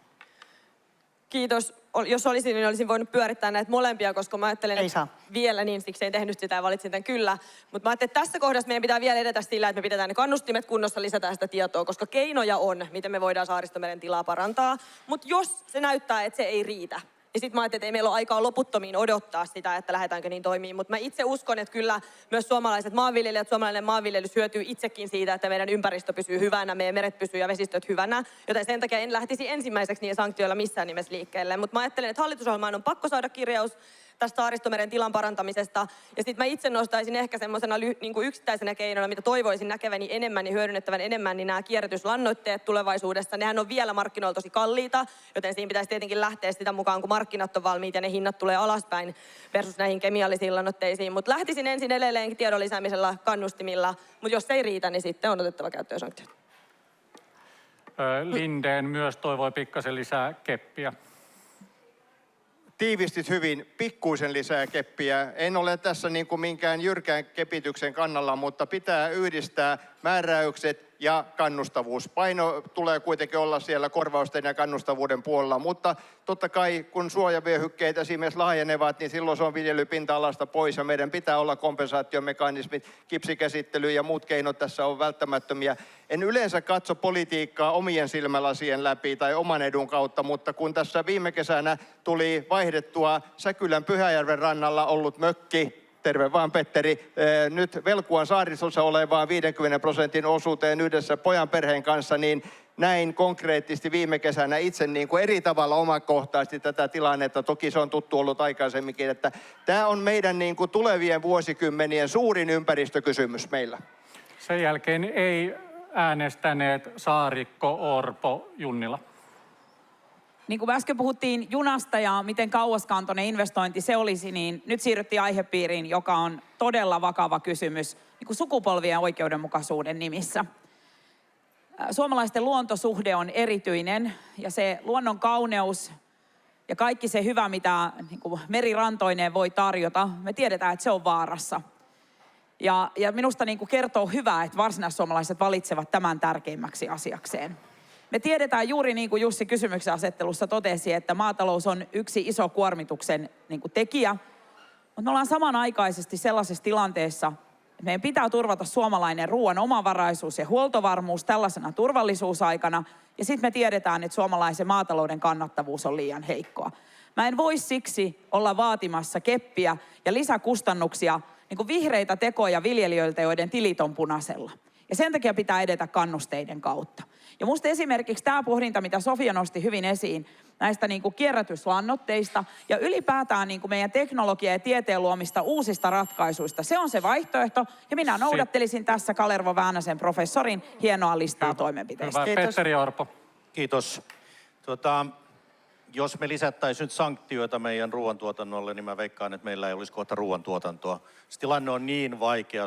Speaker 6: Kiitos. Jos olisin, niin olisin voinut pyörittää näitä molempia, koska mä ajattelen,
Speaker 1: Ei saa.
Speaker 6: vielä niin, siksi en tehnyt sitä ja valitsin tämän kyllä. Mutta mä ajattelin, että tässä kohdassa meidän pitää vielä edetä sillä, että me pidetään ne kannustimet kunnossa, lisätään sitä tietoa, koska keinoja on, miten me voidaan Saaristomeren tilaa parantaa. Mutta jos se näyttää, että se ei riitä, niin sitten mä ajattelin, että ei meillä ole aikaa loputtomiin odottaa sitä, että lähdetäänkö niin toimiin. Mutta mä itse uskon, että kyllä myös suomalaiset maanviljelijät, suomalainen maanviljelys hyötyy itsekin siitä, että meidän ympäristö pysyy hyvänä, meidän meret pysyy ja vesistöt hyvänä. Joten sen takia en lähtisi ensimmäiseksi niiden sanktioilla missään nimessä liikkeelle. Mutta mä ajattelen, että hallitusohjelmaan on pakko saada kirjaus tästä Saaristomeren tilan parantamisesta. Ja sitten mä itse nostaisin ehkä semmoisena niin yksittäisenä keinona, mitä toivoisin näkeväni enemmän ja hyödynnettävän enemmän, niin nämä kierrätyslannoitteet tulevaisuudessa. Nehän on vielä markkinoilla tosi kalliita, joten siinä pitäisi tietenkin lähteä sitä mukaan, kun markkinat on valmiit ja ne hinnat tulee alaspäin versus näihin kemiallisiin lannoitteisiin. Mutta lähtisin ensin edelleenkin tiedon lisäämisellä, kannustimilla, mutta jos se ei riitä, niin sitten on otettava käyttöön sanktiot.
Speaker 7: Lindén myös toivoi pikkasen lisää keppiä.
Speaker 2: Tiivistit hyvin, pikkuisen lisää keppiä. En ole tässä niin kuin minkään jyrkään kepityksen kannalla, mutta pitää yhdistää määräykset ja kannustavuus. Paino tulee kuitenkin olla siellä korvausten ja kannustavuuden puolella, mutta totta kai kun suojavyöhykkeet esimerkiksi laajenevat, niin silloin se on viljelypinta-alasta pois ja meidän pitää olla kompensaatiomekanismit, kipsikäsittely ja muut keinot tässä on välttämättömiä. En yleensä katso politiikkaa omien silmälasien läpi tai oman edun kautta, mutta kun tässä viime kesänä tuli vaihdettua Säkylän Pyhäjärven rannalla ollut mökki, terve vaan Petteri, nyt Velkuan saaristossa olevaan 50% osuuteen yhdessä pojan perheen kanssa, niin näin konkreettisesti viime kesänä itse niin kuin eri tavalla omakohtaisesti tätä tilannetta. Toki se on tuttu ollut aikaisemminkin, että tämä on meidän niin kuin tulevien vuosikymmenien suurin ympäristökysymys meillä.
Speaker 7: Sen jälkeen ei äänestäneet Saarikko, Orpo, Junnila.
Speaker 5: Niin kuin äsken puhuttiin junasta ja miten kauaskantoinen investointi se olisi, niin nyt siirryttiin aihepiiriin, joka on todella vakava kysymys niin kuin sukupolvien oikeudenmukaisuuden nimissä. Suomalaisten luontosuhde on erityinen ja se luonnon kauneus ja kaikki se hyvä, mitä niin kuin merirantoineen voi tarjota, me tiedetään, että se on vaarassa. Ja minusta niin kuin kertoo hyvää, että varsinaissuomalaiset valitsevat tämän tärkeimmäksi asiakseen. Me tiedetään juuri niin kuin Jussi kysymyksen asettelussa totesi, että maatalous on yksi iso kuormituksen niin kuin tekijä. Mutta me ollaan samanaikaisesti sellaisessa tilanteessa, että meidän pitää turvata suomalainen ruoan omavaraisuus ja huoltovarmuus tällaisena turvallisuusaikana. Ja sitten me tiedetään, että suomalaisen maatalouden kannattavuus on liian heikkoa. Mä en voi siksi olla vaatimassa keppiä ja lisäkustannuksia, niin kuin vihreitä tekoja viljelijöiltä, joiden tilit on punaisella. Ja sen takia pitää edetä kannusteiden kautta. Ja musta esimerkiksi tämä pohdinta, mitä Sofia nosti hyvin esiin, näistä niin kuin kierrätyslannoitteista ja ylipäätään niin kuin meidän teknologia- ja tieteen luomista uusista ratkaisuista, se on se vaihtoehto. Ja minä noudattelisin tässä Kalervo Väänäsen professorin hienoa listaa toimenpiteistä.
Speaker 7: Hyvä.
Speaker 1: Kiitos.
Speaker 7: Petteri Orpo.
Speaker 4: Kiitos. Jos me lisättäisiin nyt sanktioita meidän ruoantuotannolle, niin mä veikkaan, että meillä ei olisi kohta ruoantuotantoa. Se tilanne on niin vaikea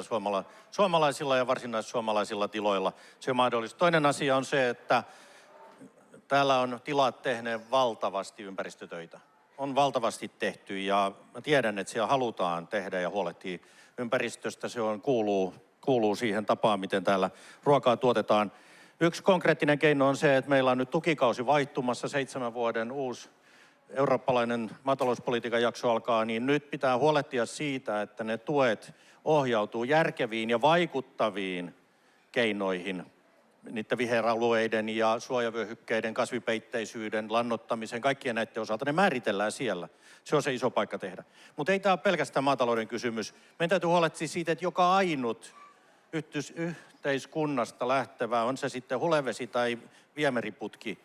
Speaker 4: suomalaisilla ja varsinaissuomalaisilla tiloilla. Se on mahdollista. Toinen asia on se, että täällä on tilat tehneet valtavasti ympäristötöitä. On valtavasti tehty ja mä tiedän, että siellä halutaan tehdä ja huolehtia ympäristöstä. Se kuuluu siihen tapaan, miten täällä ruokaa tuotetaan. Yksi konkreettinen keino on se, että meillä on nyt tukikausi vaihtumassa, 7 vuoden uusi eurooppalainen maatalouspolitiikan jakso alkaa, niin nyt pitää huolehtia siitä, että ne tuet ohjautuu järkeviin ja vaikuttaviin keinoihin niiden viheralueiden ja suojavyöhykkeiden, kasvipeitteisyyden, lannoittamisen, kaikkien näiden osalta, ne määritellään siellä. Se on se iso paikka tehdä. Mutta ei tämä ole pelkästään maatalouden kysymys. Meidän täytyy huolehtia siitä, että joka ainut yhteiskunnasta lähtevä, on se sitten hulevesi tai viemäriputki,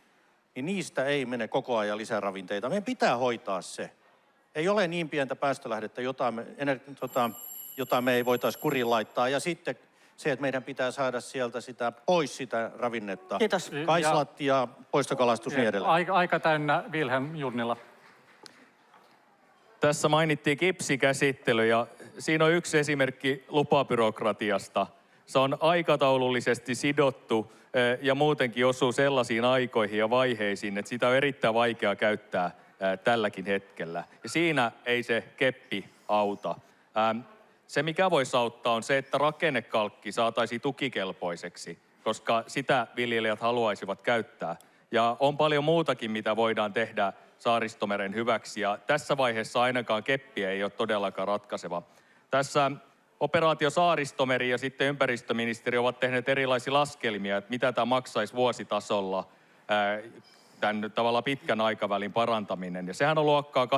Speaker 4: niin niistä ei mene koko ajan lisäravinteita. Meidän pitää hoitaa se. Ei ole niin pientä päästölähdettä, jota me ei voitaisi kuriin laittaa. Ja sitten se, että meidän pitää saada sieltä pois sitä ravinnetta.
Speaker 1: Kiitos.
Speaker 4: Kaislat ja poistokalastus niin edelleen.
Speaker 7: Aika täynnä, Vilhelm Junnila.
Speaker 3: Tässä mainittiin kipsikäsittely ja siinä on yksi esimerkki lupabyrokratiasta. Se on aikataulullisesti sidottu ja muutenkin osuu sellaisiin aikoihin ja vaiheisiin, että sitä on erittäin vaikea käyttää tälläkin hetkellä. Ja siinä ei se keppi auta. Se, mikä voisi auttaa, on se, että rakennekalkki saataisiin tukikelpoiseksi, koska sitä viljelijät haluaisivat käyttää. Ja on paljon muutakin, mitä voidaan tehdä Saaristomeren hyväksi. Ja tässä vaiheessa ainakaan keppi ei ole todellakaan ratkaiseva. Tässä operaatio Saaristomeri ja sitten ympäristöministeriö ovat tehneet erilaisia laskelmia, että mitä tämä maksaisi vuositasolla, tämän tavallaan pitkän aikavälin parantaminen. Ja sehän on luokkaa 18-25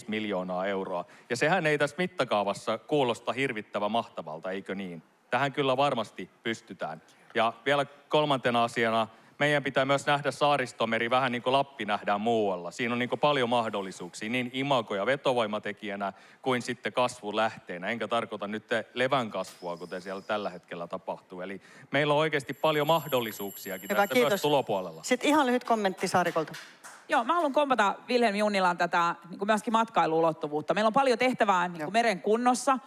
Speaker 3: miljoonaa euroa. Ja sehän ei tässä mittakaavassa kuulosta hirvittävän mahtavalta, eikö niin? Tähän kyllä varmasti pystytään. Ja vielä kolmantena asiana, meidän pitää myös nähdä Saaristomeri vähän niin kuin Lappi nähdään muualla. Siinä on niin kuin paljon mahdollisuuksia niin imago- ja vetovoimatekijänä kuin sitten kasvulähteenä. Enkä tarkoita nyt levän kasvua, kuten siellä tällä hetkellä tapahtuu. Eli meillä on oikeasti paljon mahdollisuuksiakin tässä myös tulopuolella.
Speaker 1: Sitten ihan lyhyt kommentti Saarikolta.
Speaker 5: Joo, mä haluan kompata Vilhelm Junnilan tätä niin kuin myöskin matkailuulottuvuutta. Meillä on paljon tehtävää niin kuin meren kunnossa.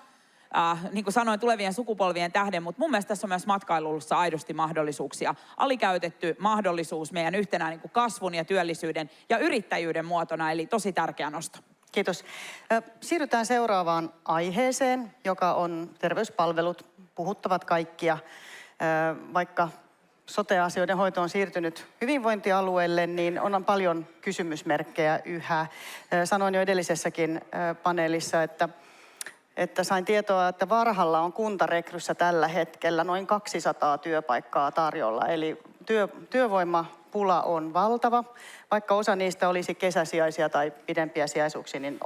Speaker 5: Niin kuin sanoin, tulevien sukupolvien tähden, mutta mun mielestä tässä on myös matkailussa aidosti mahdollisuuksia. Alikäytetty mahdollisuus meidän yhtenä niin kuin kasvun ja työllisyyden ja yrittäjyyden muotona, eli tosi tärkeä nosto.
Speaker 1: Kiitos. Siirrytään seuraavaan aiheeseen, joka on terveyspalvelut. Puhuttavat kaikkia, vaikka sote-asioiden hoito on siirtynyt hyvinvointialueelle, niin on paljon kysymysmerkkejä yhä. Sanoin jo edellisessäkin paneelissa, että sain tietoa, että Varhalla on kuntarekryssä tällä hetkellä noin 200 työpaikkaa tarjolla. Eli työvoimapula on valtava. Vaikka osa niistä olisi kesäsijaisia tai pidempiä sijaisuuksia, niin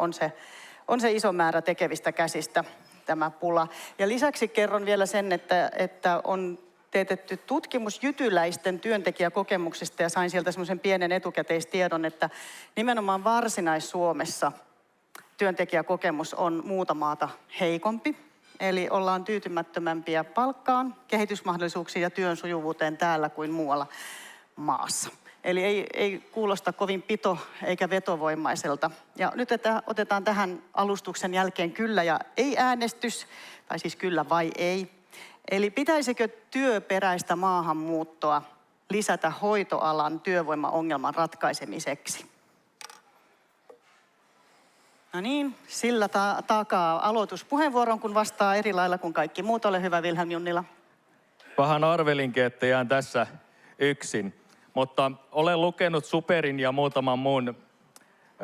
Speaker 1: on se iso määrä tekevistä käsistä tämä pula. Ja lisäksi kerron vielä sen, että on teetetty tutkimus jytyläisten työntekijäkokemuksista ja sain sieltä semmoisen pienen etukäteistiedon, että nimenomaan Varsinais-Suomessa työntekijäkokemus on muuta maata heikompi. Eli ollaan tyytymättömämpiä palkkaan, kehitysmahdollisuuksiin ja työn sujuvuuteen täällä kuin muualla maassa. Eli ei kuulosta kovin pito- eikä vetovoimaiselta. Ja nyt otetaan tähän alustuksen jälkeen kyllä ja ei-äänestys, tai siis kyllä vai ei. Eli pitäisikö työperäistä maahanmuuttoa lisätä hoitoalan työvoimaongelman ratkaisemiseksi? No niin, sillä takaa aloituspuheenvuoron, kun vastaa eri lailla kuin kaikki muut. Ole hyvä, Vilhelm Junnila.
Speaker 3: Vähän arvelinkin, että jään tässä yksin. Mutta olen lukenut Superin ja muutaman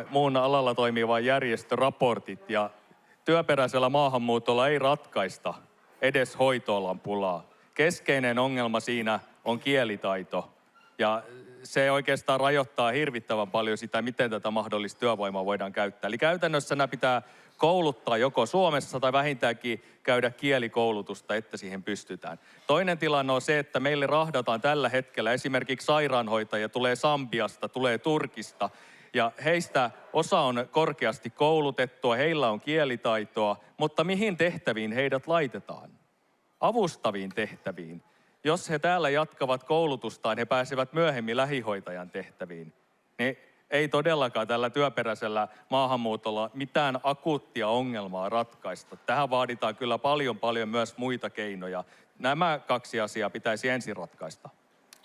Speaker 3: muun alalla toimivan järjestön raportit. Ja työperäisellä maahanmuutolla ei ratkaista edes hoitoalan pulaa. Keskeinen ongelma siinä on kielitaito. Ja se oikeastaan rajoittaa hirvittävän paljon sitä, miten tätä mahdollista työvoimaa voidaan käyttää. Eli käytännössä nämä pitää kouluttaa joko Suomessa tai vähintäänkin käydä kielikoulutusta, että siihen pystytään. Toinen tilanne on se, että meille rahdataan tällä hetkellä esimerkiksi sairaanhoitajia, tulee Sambiasta, tulee Turkista. Ja heistä osa on korkeasti koulutettua, heillä on kielitaitoa, mutta mihin tehtäviin heidät laitetaan? Avustaviin tehtäviin. Jos he täällä jatkavat koulutustaan, he pääsevät myöhemmin lähihoitajan tehtäviin. Niin ei todellakaan tällä työperäisellä maahanmuutolla mitään akuuttia ongelmaa ratkaista. Tähän vaaditaan kyllä paljon myös muita keinoja. Nämä kaksi asiaa pitäisi ensin ratkaista.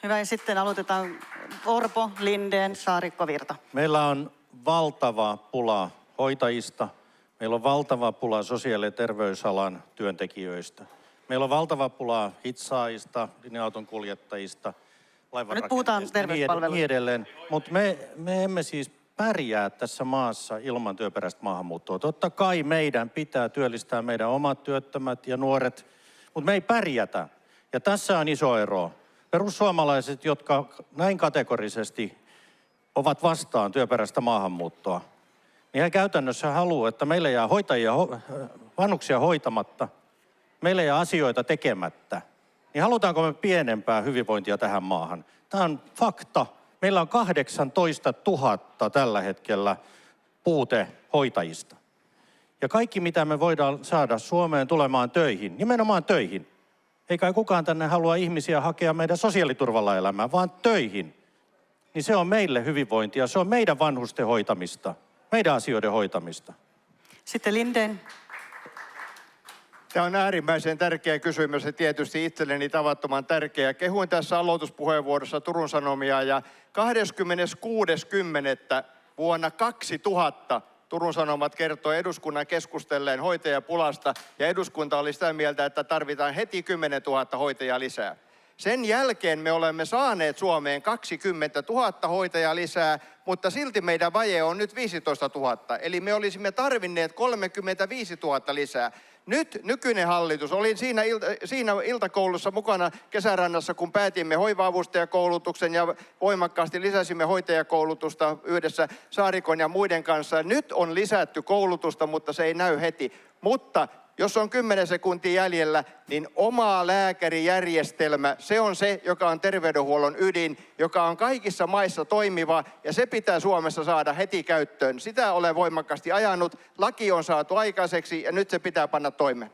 Speaker 1: Hyvä, ja sitten aloitetaan Orpo, Lindén, Saarikko, Virta.
Speaker 4: Meillä on valtava pula hoitajista. Meillä on valtava pula sosiaali- ja terveysalan työntekijöistä. Meillä on valtava pula hitsaajista, linja-auton kuljettajista,
Speaker 1: Nyt puhutaan terveyspalveluista.
Speaker 4: niin edelleen. Mutta me emme siis pärjää tässä maassa ilman työperäistä maahanmuuttoa. Totta kai meidän pitää työllistää meidän omat työttömät ja nuoret, mutta me ei pärjätä, Ja tässä on iso ero. Perussuomalaiset, jotka näin kategorisesti ovat vastaan työperäistä maahanmuuttoa, niin he käytännössä haluaa, että meille jää vanhuksia hoitamatta, meille jää asioita tekemättä. Niin halutaanko me pienempää hyvinvointia tähän maahan? Tämä on fakta. Meillä on 18 000 tällä hetkellä puute hoitajista. Ja kaikki, mitä me voidaan saada Suomeen tulemaan töihin, nimenomaan töihin. Eikä kukaan tänne halua ihmisiä hakea meidän sosiaaliturvalla elämään, vaan töihin. Niin se on meille hyvinvointia, se on meidän vanhusten hoitamista, meidän asioiden hoitamista.
Speaker 1: Sitten Lindén.
Speaker 2: Tämä on äärimmäisen tärkeä kysymys ja tietysti itselleni tavattoman tärkeä. Kehuin tässä aloituspuheenvuorossa Turun Sanomia ja 26.10. vuonna 2000 Turun Sanomat kertoi eduskunnan keskustelleen hoitajapulasta ja eduskunta oli sitä mieltä, että tarvitaan heti 10 000 hoitajaa lisää. Sen jälkeen me olemme saaneet Suomeen 20 000 hoitajaa lisää, mutta silti meidän vaje on nyt 15 000. Eli me olisimme tarvinneet 35 000 lisää. Nyt nykyinen hallitus, olin siinä iltakoulussa mukana Kesärannassa, kun päätimme hoiva-avustajakoulutuksen ja voimakkaasti lisäsimme hoitajakoulutusta yhdessä Saarikon ja muiden kanssa. Nyt on lisätty koulutusta, mutta se ei näy heti. Mutta jos on 10 sekuntia jäljellä, niin oma lääkärijärjestelmä, se on se, joka on terveydenhuollon ydin, joka on kaikissa maissa toimiva ja se pitää Suomessa saada heti käyttöön. Sitä olen voimakkaasti ajanut, laki on saatu aikaiseksi ja nyt se pitää panna toimeen.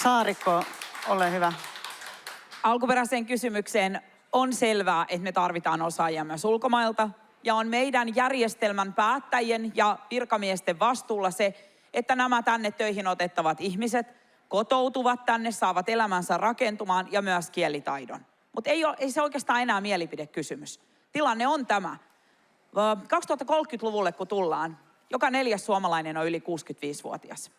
Speaker 1: Saarikko, ole hyvä.
Speaker 5: Alkuperäiseen kysymykseen on selvää, että me tarvitaan osaajia myös ulkomailta. Ja on meidän järjestelmän päättäjien ja virkamiesten vastuulla se, että nämä tänne töihin otettavat ihmiset kotoutuvat tänne, saavat elämänsä rakentumaan ja myös kielitaidon. Mutta ei se oikeastaan enää mielipidekysymys. Tilanne on tämä. 2030-luvulle kun tullaan, joka 4. suomalainen on yli 65-vuotias.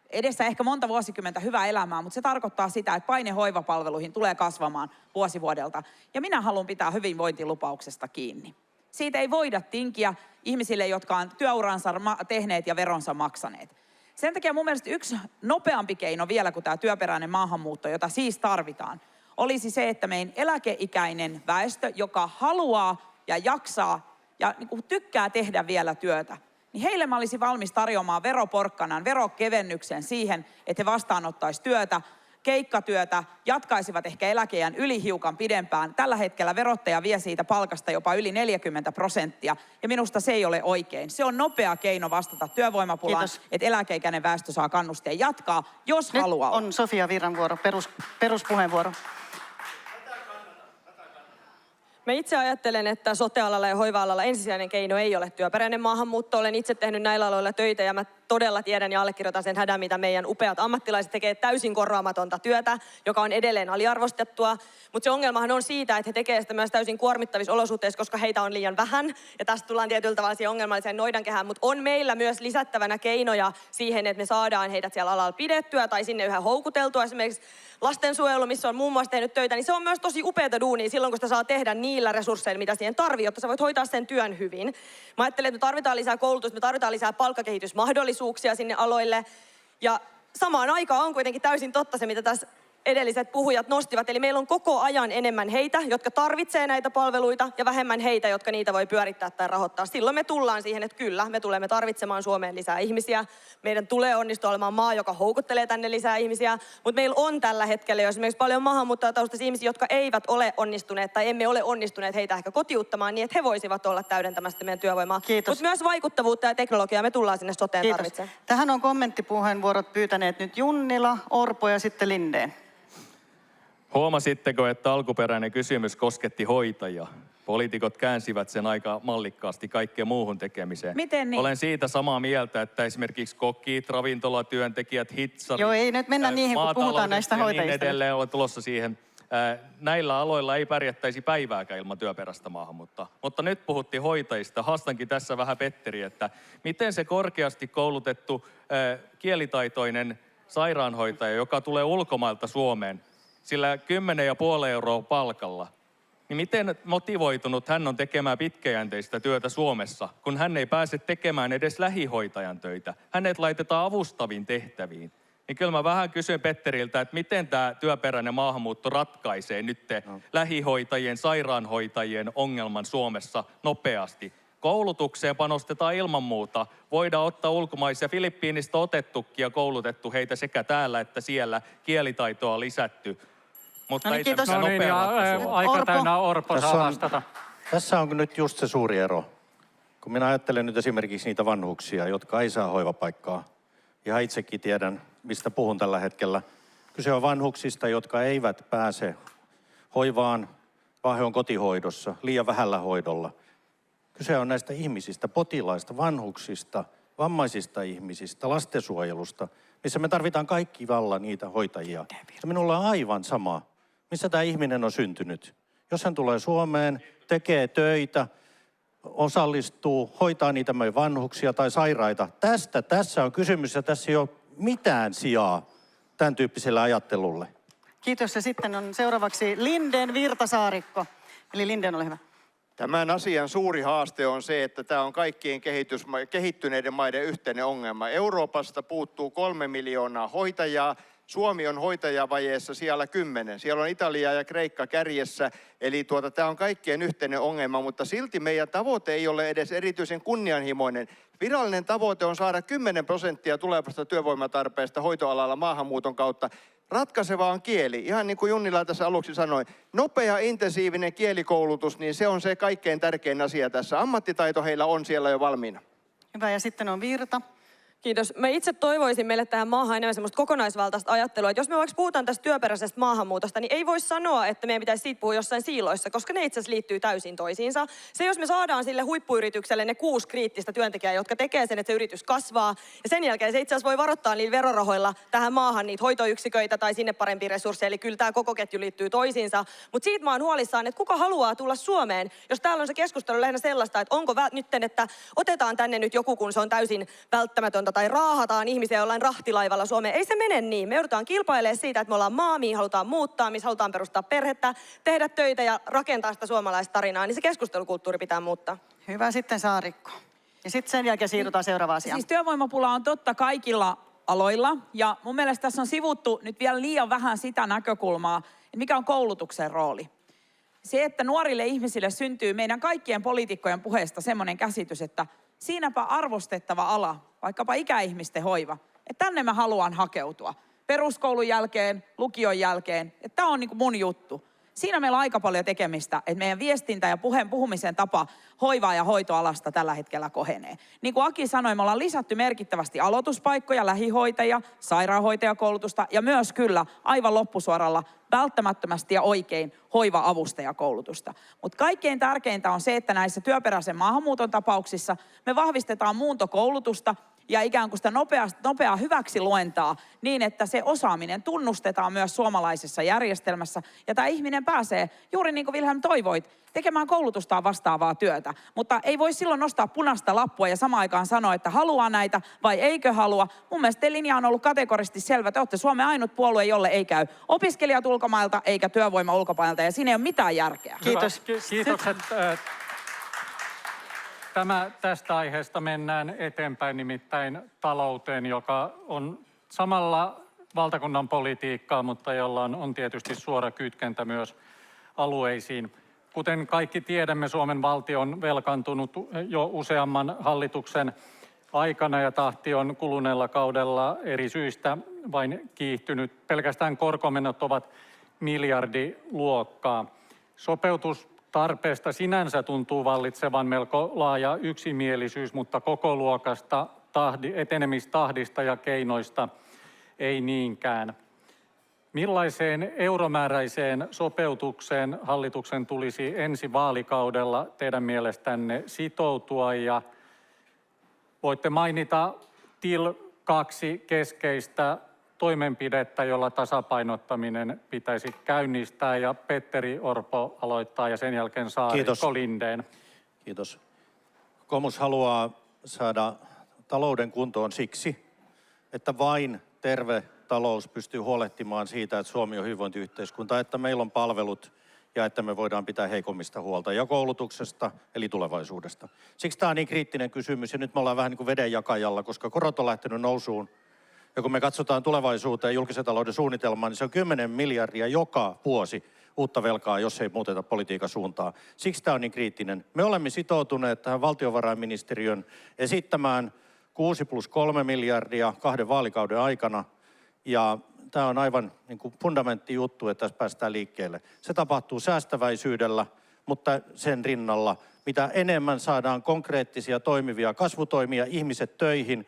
Speaker 5: Edessä ehkä monta vuosikymmentä hyvää elämää, mutta se tarkoittaa sitä, että paine hoivapalveluihin tulee kasvamaan vuosi vuodelta. Ja minä haluan pitää hyvinvointilupauksesta kiinni. Siitä ei voida tinkiä ihmisille, jotka on työuransa tehneet ja veronsa maksaneet. Sen takia mun mielestä yksi nopeampi keino vielä kuin tämä työperäinen maahanmuutto, jota siis tarvitaan, olisi se, että meidän eläkeikäinen väestö, joka haluaa ja jaksaa ja tykkää tehdä vielä työtä, niin heille mä olisin valmis tarjoamaan veroporkkanan, verokevennyksen siihen, että he vastaanottaisi työtä, keikkatyötä, jatkaisivat ehkä eläkeiän yli hiukan pidempään. Tällä hetkellä verottaja vie siitä palkasta jopa yli 40%, ja minusta se ei ole oikein. Se on nopea keino vastata työvoimapulaan, että eläkeikäinen väestö saa kannusteen jatkaa, jos
Speaker 1: Nyt
Speaker 5: haluaa.
Speaker 1: on Sofia Virran vuoro, peruspuheenvuoro.
Speaker 6: Mä itse ajattelen, että sote-alalla ja hoiva-alalla ensisijainen keino ei ole työperäinen maahanmuutto. Olen itse tehnyt näillä aloilla töitä ja mä todella tiedän ja allekirjoitan sen hädän, mitä meidän upeat ammattilaiset tekee täysin korvaamatonta työtä, joka on edelleen aliarvostettua. Mutta se ongelmahan on siitä, että he tekevät sitä myös täysin kuormittavissa olosuhteissa, koska heitä on liian vähän. Ja tästä tullaan tietyllä tavalla siihen ongelmalliseen noidankehään. Mutta on meillä myös lisättävänä keinoja siihen, että me saadaan heidät siellä alalla pidettyä tai sinne yhä houkuteltua. Esimerkiksi lastensuojelu, missä on muun muassa tehnyt töitä, niin se on myös tosi upeata duunia silloin, kun sitä saa tehdä niillä resursseilla, mitä siihen tarvii, jotta sä voit hoitaa sen työn hyvin. Mä ajattelen, että me tarvitaan lisää koulutusta, me tarvitaan lisää palkkakehitysmahdollisuuksia sinne aloille. Ja samaan aikaan on kuitenkin täysin totta se, mitä tässä edelliset puhujat nostivat. Eli meillä on koko ajan enemmän heitä, jotka tarvitsee näitä palveluita ja vähemmän heitä, jotka niitä voi pyörittää tai rahoittaa. Silloin me tullaan siihen, että kyllä, me tulemme tarvitsemaan Suomeen lisää ihmisiä. Meidän tulee onnistua olemaan maa, joka houkuttelee tänne lisää ihmisiä. Mutta meillä on tällä hetkellä jo esimerkiksi paljon maahanmuuttajataustaisia ihmisiä, jotka eivät ole onnistuneet tai emme ole onnistuneet heitä ehkä kotiuttamaan niin, että he voisivat olla täydentämässä meidän työvoimaa. Mutta myös vaikuttavuutta ja teknologiaa me tullaan sinne soteen tarvitsemaan.
Speaker 1: Tähän on kommenttipuheenvuorot pyytäneet nyt Junnila, Orpo ja sitten Lindén.
Speaker 3: Huomasitteko, että alkuperäinen kysymys kosketti hoitajia? Poliitikot käänsivät sen aika mallikkaasti kaikkeen muuhun tekemiseen.
Speaker 5: Miten niin?
Speaker 3: Olen siitä samaa mieltä, että esimerkiksi kokit, ravintolatyöntekijät, hitsarit,
Speaker 1: Joo, ei nyt mennä niihin, kun puhutaan näistä hoitajista.
Speaker 3: Ja niin edelleen on tulossa siihen. Näillä aloilla ei pärjättäisi päivääkään ilman työperäistä maahanmuuttoa. Mutta nyt puhuttiin hoitajista. Haastankin tässä vähän Petteri, että miten se korkeasti koulutettu kielitaitoinen sairaanhoitaja, joka tulee ulkomailta Suomeen, sillä 10,5 euroa palkalla, niin miten motivoitunut hän on tekemään pitkäjänteistä työtä Suomessa, kun hän ei pääse tekemään edes lähihoitajan töitä. Hänet laitetaan avustaviin tehtäviin. niin kyllä mä vähän kysyn Petteriltä, että miten tämä työperäinen maahanmuutto ratkaisee nyt lähihoitajien, sairaanhoitajien ongelman Suomessa nopeasti. Koulutukseen panostetaan ilman muuta. Voidaan ottaa ulkomaisia, Filippiinistä otettukin ja koulutettu heitä sekä täällä että siellä. Kielitaitoa lisätty. Mutta
Speaker 1: No niin,
Speaker 3: ei
Speaker 1: kiitos.
Speaker 3: tämmöistä
Speaker 7: No niin,
Speaker 3: nopea
Speaker 7: ja
Speaker 3: ratkaisu.
Speaker 7: aika
Speaker 1: Orpo.
Speaker 7: täynnä Orpo saa vastata.
Speaker 4: Tässä on nyt just se suuri ero. Kun minä ajattelen nyt esimerkiksi niitä vanhuksia, jotka ei saa hoivapaikkaa. Ihan itsekin tiedän, mistä puhun tällä hetkellä. Kyse on vanhuksista, jotka eivät pääse hoivaan, vaan he on kotihoidossa, liian vähällä hoidolla. Kyse on näistä ihmisistä, potilaista, vanhuksista, vammaisista ihmisistä, lastensuojelusta, missä me tarvitaan kaikki vallan niitä hoitajia. Ja minulla on aivan sama, missä tämä ihminen on syntynyt. Jos hän tulee Suomeen, tekee töitä, osallistuu, hoitaa niitä meidän vanhuksia tai sairaita. Tässä on kysymys ja tässä ei ole mitään sijaa tämän tyyppiselle ajattelulle.
Speaker 1: Kiitos ja sitten on seuraavaksi Lindén Virtasaarikko. Eli Lindén, ole hyvä.
Speaker 2: Tämän asian suuri haaste on se, että tämä on kaikkien kehittyneiden maiden yhteinen ongelma. Euroopasta puuttuu 3 miljoonaa hoitajaa. Suomi on hoitajavajeessa siellä 10. Siellä on Italia ja Kreikka kärjessä. Eli tämä on kaikkien yhteinen ongelma, mutta silti meidän tavoite ei ole edes erityisen kunnianhimoinen. Virallinen tavoite on saada 10% tulevasta työvoimatarpeesta hoitoalalla maahanmuuton kautta. Ratkaiseva on kieli. Ihan niin kuin Junnila tässä aluksi sanoi, nopea, intensiivinen kielikoulutus, niin se on se kaikkein tärkein asia tässä. Ammattitaito heillä on siellä jo valmiina.
Speaker 1: Hyvä ja sitten on Virta.
Speaker 6: Kiitos. Mä itse toivoisin meille tähän maahan enemmän semmoista kokonaisvaltaista ajattelua, että jos me vaikka puhutaan tästä työperäisestä maahanmuutosta, niin ei voi sanoa, että meidän pitäisi siitä puhua jossain siiloissa, koska ne itse asiassa liittyy täysin toisiinsa. Se, jos me saadaan sille huippuyritykselle ne 6 kriittistä työntekijää, jotka tekee sen, että se yritys kasvaa, ja sen jälkeen se itse asiassa voi varoittaa niillä verorahoilla tähän maahan niitä hoitoyksiköitä tai sinne parempia resursseja, eli kyllä tämä koko ketju liittyy toisiinsa. Mutta siitä mä oon huolissaan, että kuka haluaa tulla Suomeen, jos täällä on se keskustelu lähinnä sellaista, että onko nytten, että otetaan tänne nyt joku, kun se on täysin välttämätöntä, tai raahataan ihmisiä jollain rahtilaivalla Suomeen. Ei se mene niin. Me joudutaan kilpailemaan siitä, että me ollaan maa, mihin halutaan muuttaa, missä halutaan perustaa perhettä, tehdä töitä ja rakentaa sitä suomalaista tarinaa, niin se keskustelukulttuuri pitää muuttaa.
Speaker 1: Hyvä sitten Saarikko. Ja sitten sen jälkeen siirrytään seuraavaan asiaan.
Speaker 5: Siis työvoimapula on totta kaikilla aloilla ja mun mielestä tässä on sivuttu nyt vielä liian vähän sitä näkökulmaa, että mikä on koulutuksen rooli. Se, että nuorille ihmisille syntyy meidän kaikkien poliitikkojen puheesta semmoinen käsitys, että siinäpä arvostettava ala, vaikkapa ikäihmisten hoiva, että tänne mä haluan hakeutua. Peruskoulun jälkeen, lukion jälkeen, että tämä on niin kuin mun juttu. Siinä meillä on aika paljon tekemistä, että meidän viestintä ja puhumisen tapa hoivaa ja hoitoalasta tällä hetkellä kohenee. Niin kuin Aki sanoi, me ollaan lisätty merkittävästi aloituspaikkoja, lähihoitajia, sairaanhoitajakoulutusta ja myös kyllä aivan loppusuoralla välttämättömästi ja oikein hoiva-avustajakoulutusta. Mutta kaikkein tärkeintä on se, että näissä työperäisen maahanmuuton tapauksissa me vahvistetaan muuntokoulutusta ja ikään kuin sitä nopeaa hyväksiluentaa niin, että se osaaminen tunnustetaan myös suomalaisessa järjestelmässä. Ja tämä ihminen pääsee, juuri niin kuin Vilhelm toivoit, tekemään koulutustaan vastaavaa työtä. Mutta ei voi silloin nostaa punaista lappua ja samaan aikaan sanoa, että haluaa näitä vai eikö halua. Mun mielestä te linja on ollut kategorisesti selvä. Te olette Suomen ainut puolue, jolle ei käy opiskelijat ulkomailta eikä työvoima ulkomailta. Ja siinä ei ole mitään järkeä.
Speaker 1: Kiitos.
Speaker 7: Kiitokset. Tästä aiheesta mennään eteenpäin, nimittäin talouteen, joka on samalla valtakunnan politiikkaa, mutta jolla on tietysti suora kytkentä myös alueisiin. Kuten kaikki tiedämme, Suomen valtio on velkaantunut jo useamman hallituksen aikana ja tahti on kuluneella kaudella eri syistä vain kiihtynyt. Pelkästään korkomenot ovat miljardiluokkaa. Sopeutustarpeesta sinänsä tuntuu vallitsevan melko laaja yksimielisyys, mutta koko luokasta, etenemistahdista ja keinoista ei niinkään. Millaiseen euromääräiseen sopeutukseen hallituksen tulisi ensi vaalikaudella teidän mielestänne sitoutua? Ja voitte mainita 2 keskeistä toimenpidettä, jolla tasapainottaminen pitäisi käynnistää, ja Petteri Orpo aloittaa ja sen jälkeen Saarikko Lindén.
Speaker 4: Kiitos. Kokoomus haluaa saada talouden kuntoon siksi, että vain terve talous pystyy huolehtimaan siitä, että Suomi on hyvinvointiyhteiskunta, että meillä on palvelut ja että me voidaan pitää heikommista huolta ja koulutuksesta eli tulevaisuudesta. Siksi tämä on niin kriittinen kysymys ja nyt me ollaan vähän niin kuin vedenjakajalla, koska korot on lähtenyt nousuun Ja kun me katsotaan tulevaisuuteen julkisen talouden suunnitelmaa, niin se on 10 miljardia joka vuosi uutta velkaa, jos ei muuteta politiikan suuntaa. Siksi tämä on niin kriittinen. Me olemme sitoutuneet tähän valtiovarainministeriön esittämään 6+3 miljardia 2 vaalikauden aikana. Ja tämä on aivan niin kuin fundamentti juttu, että tässä päästään liikkeelle. Se tapahtuu säästäväisyydellä, mutta sen rinnalla, mitä enemmän saadaan konkreettisia toimivia kasvutoimia, ihmiset töihin.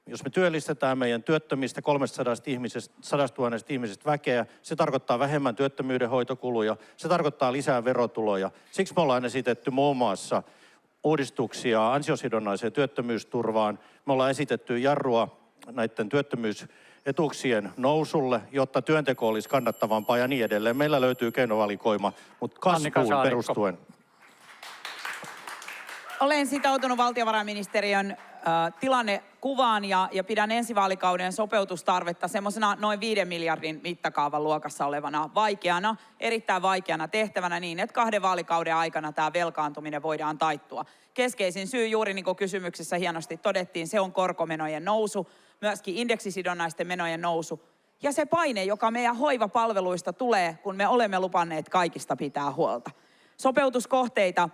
Speaker 4: Jos me työllistetään meidän työttömistä 300 000 ihmisestä väkeä, se tarkoittaa vähemmän työttömyyden hoitokuluja, se tarkoittaa lisää verotuloja. Siksi me ollaan esitetty muun muassa uudistuksia ansiosidonnaiseen työttömyysturvaan. Me ollaan esitetty jarrua näiden työttömyysetuuksien nousulle, jotta työnteko olisi kannattavampaa ja niin edelleen. Meillä löytyy keinovalikoima, mutta kasvuun perustuen.
Speaker 5: Olen sitoutunut valtiovarainministeriön tilannekuvaan ja pidän ensi vaalikauden sopeutustarvetta semmoisena noin 5 miljardin mittakaavan luokassa olevana vaikeana, erittäin vaikeana tehtävänä niin, että 2 vaalikauden aikana tämä velkaantuminen voidaan taittua. Keskeisin syy juuri niin kuin kysymyksessä hienosti todettiin, se on korkomenojen nousu, myöskin indeksisidonnaisten menojen nousu ja se paine, joka meidän hoivapalveluista tulee, kun me olemme lupanneet kaikista pitää huolta. Sopeutuskohteita.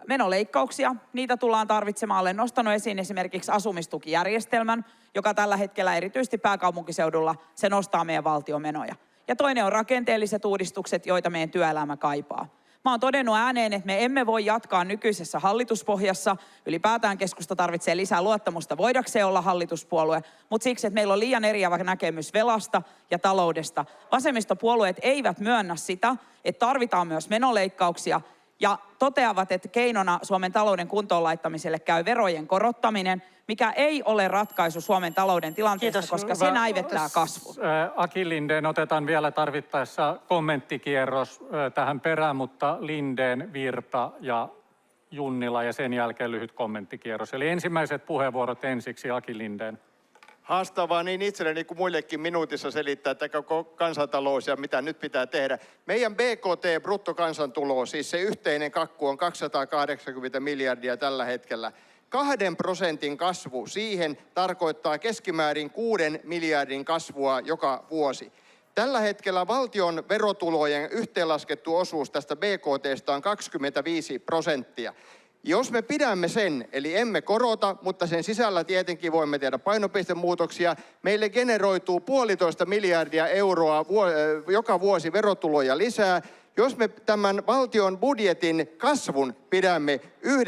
Speaker 5: Menoleikkauksia, niitä tullaan tarvitsemaan. Olen nostanut esiin esimerkiksi asumistukijärjestelmän, joka tällä hetkellä erityisesti pääkaupunkiseudulla, se nostaa meidän valtion menoja. Ja toinen on rakenteelliset uudistukset, joita meidän työelämä kaipaa. Mä oon todennut ääneen, että me emme voi jatkaa nykyisessä hallituspohjassa. Ylipäätään keskusta tarvitsee lisää luottamusta voidakseen olla hallituspuolue, mutta siksi, että meillä on liian eriävä näkemys velasta ja taloudesta. Vasemmistopuolueet eivät myönnä sitä, että tarvitaan myös menoleikkauksia, ja toteavat, että keinona Suomen talouden kuntoon laittamiselle käy verojen korottaminen, mikä ei ole ratkaisu Suomen talouden tilanteessa,
Speaker 1: Kiitos.
Speaker 5: koska se näivettää kasvun.
Speaker 7: Aki Lindén, otetaan vielä tarvittaessa kommenttikierros tähän perään, mutta Lindén, Virta ja Junnila ja sen jälkeen lyhyt kommenttikierros. Eli ensimmäiset puheenvuorot ensiksi, Aki Lindén.
Speaker 2: Haastavaa niin itselleni kuin muillekin minuutissa selittää, että koko kansantalous ja mitä nyt pitää tehdä. Meidän BKT, bruttokansantulo, siis se yhteinen kakku on 280 miljardia tällä hetkellä. 2% kasvu siihen tarkoittaa keskimäärin 6 miljardin kasvua joka vuosi. Tällä hetkellä valtion verotulojen yhteenlaskettu osuus tästä BKT:stä on 25%. Jos me pidämme sen, eli emme korota, mutta sen sisällä tietenkin voimme tehdä painopistemuutoksia, meille generoituu 1,5 miljardia euroa joka vuosi verotuloja lisää. Jos me tämän valtion budjetin kasvun pidämme 1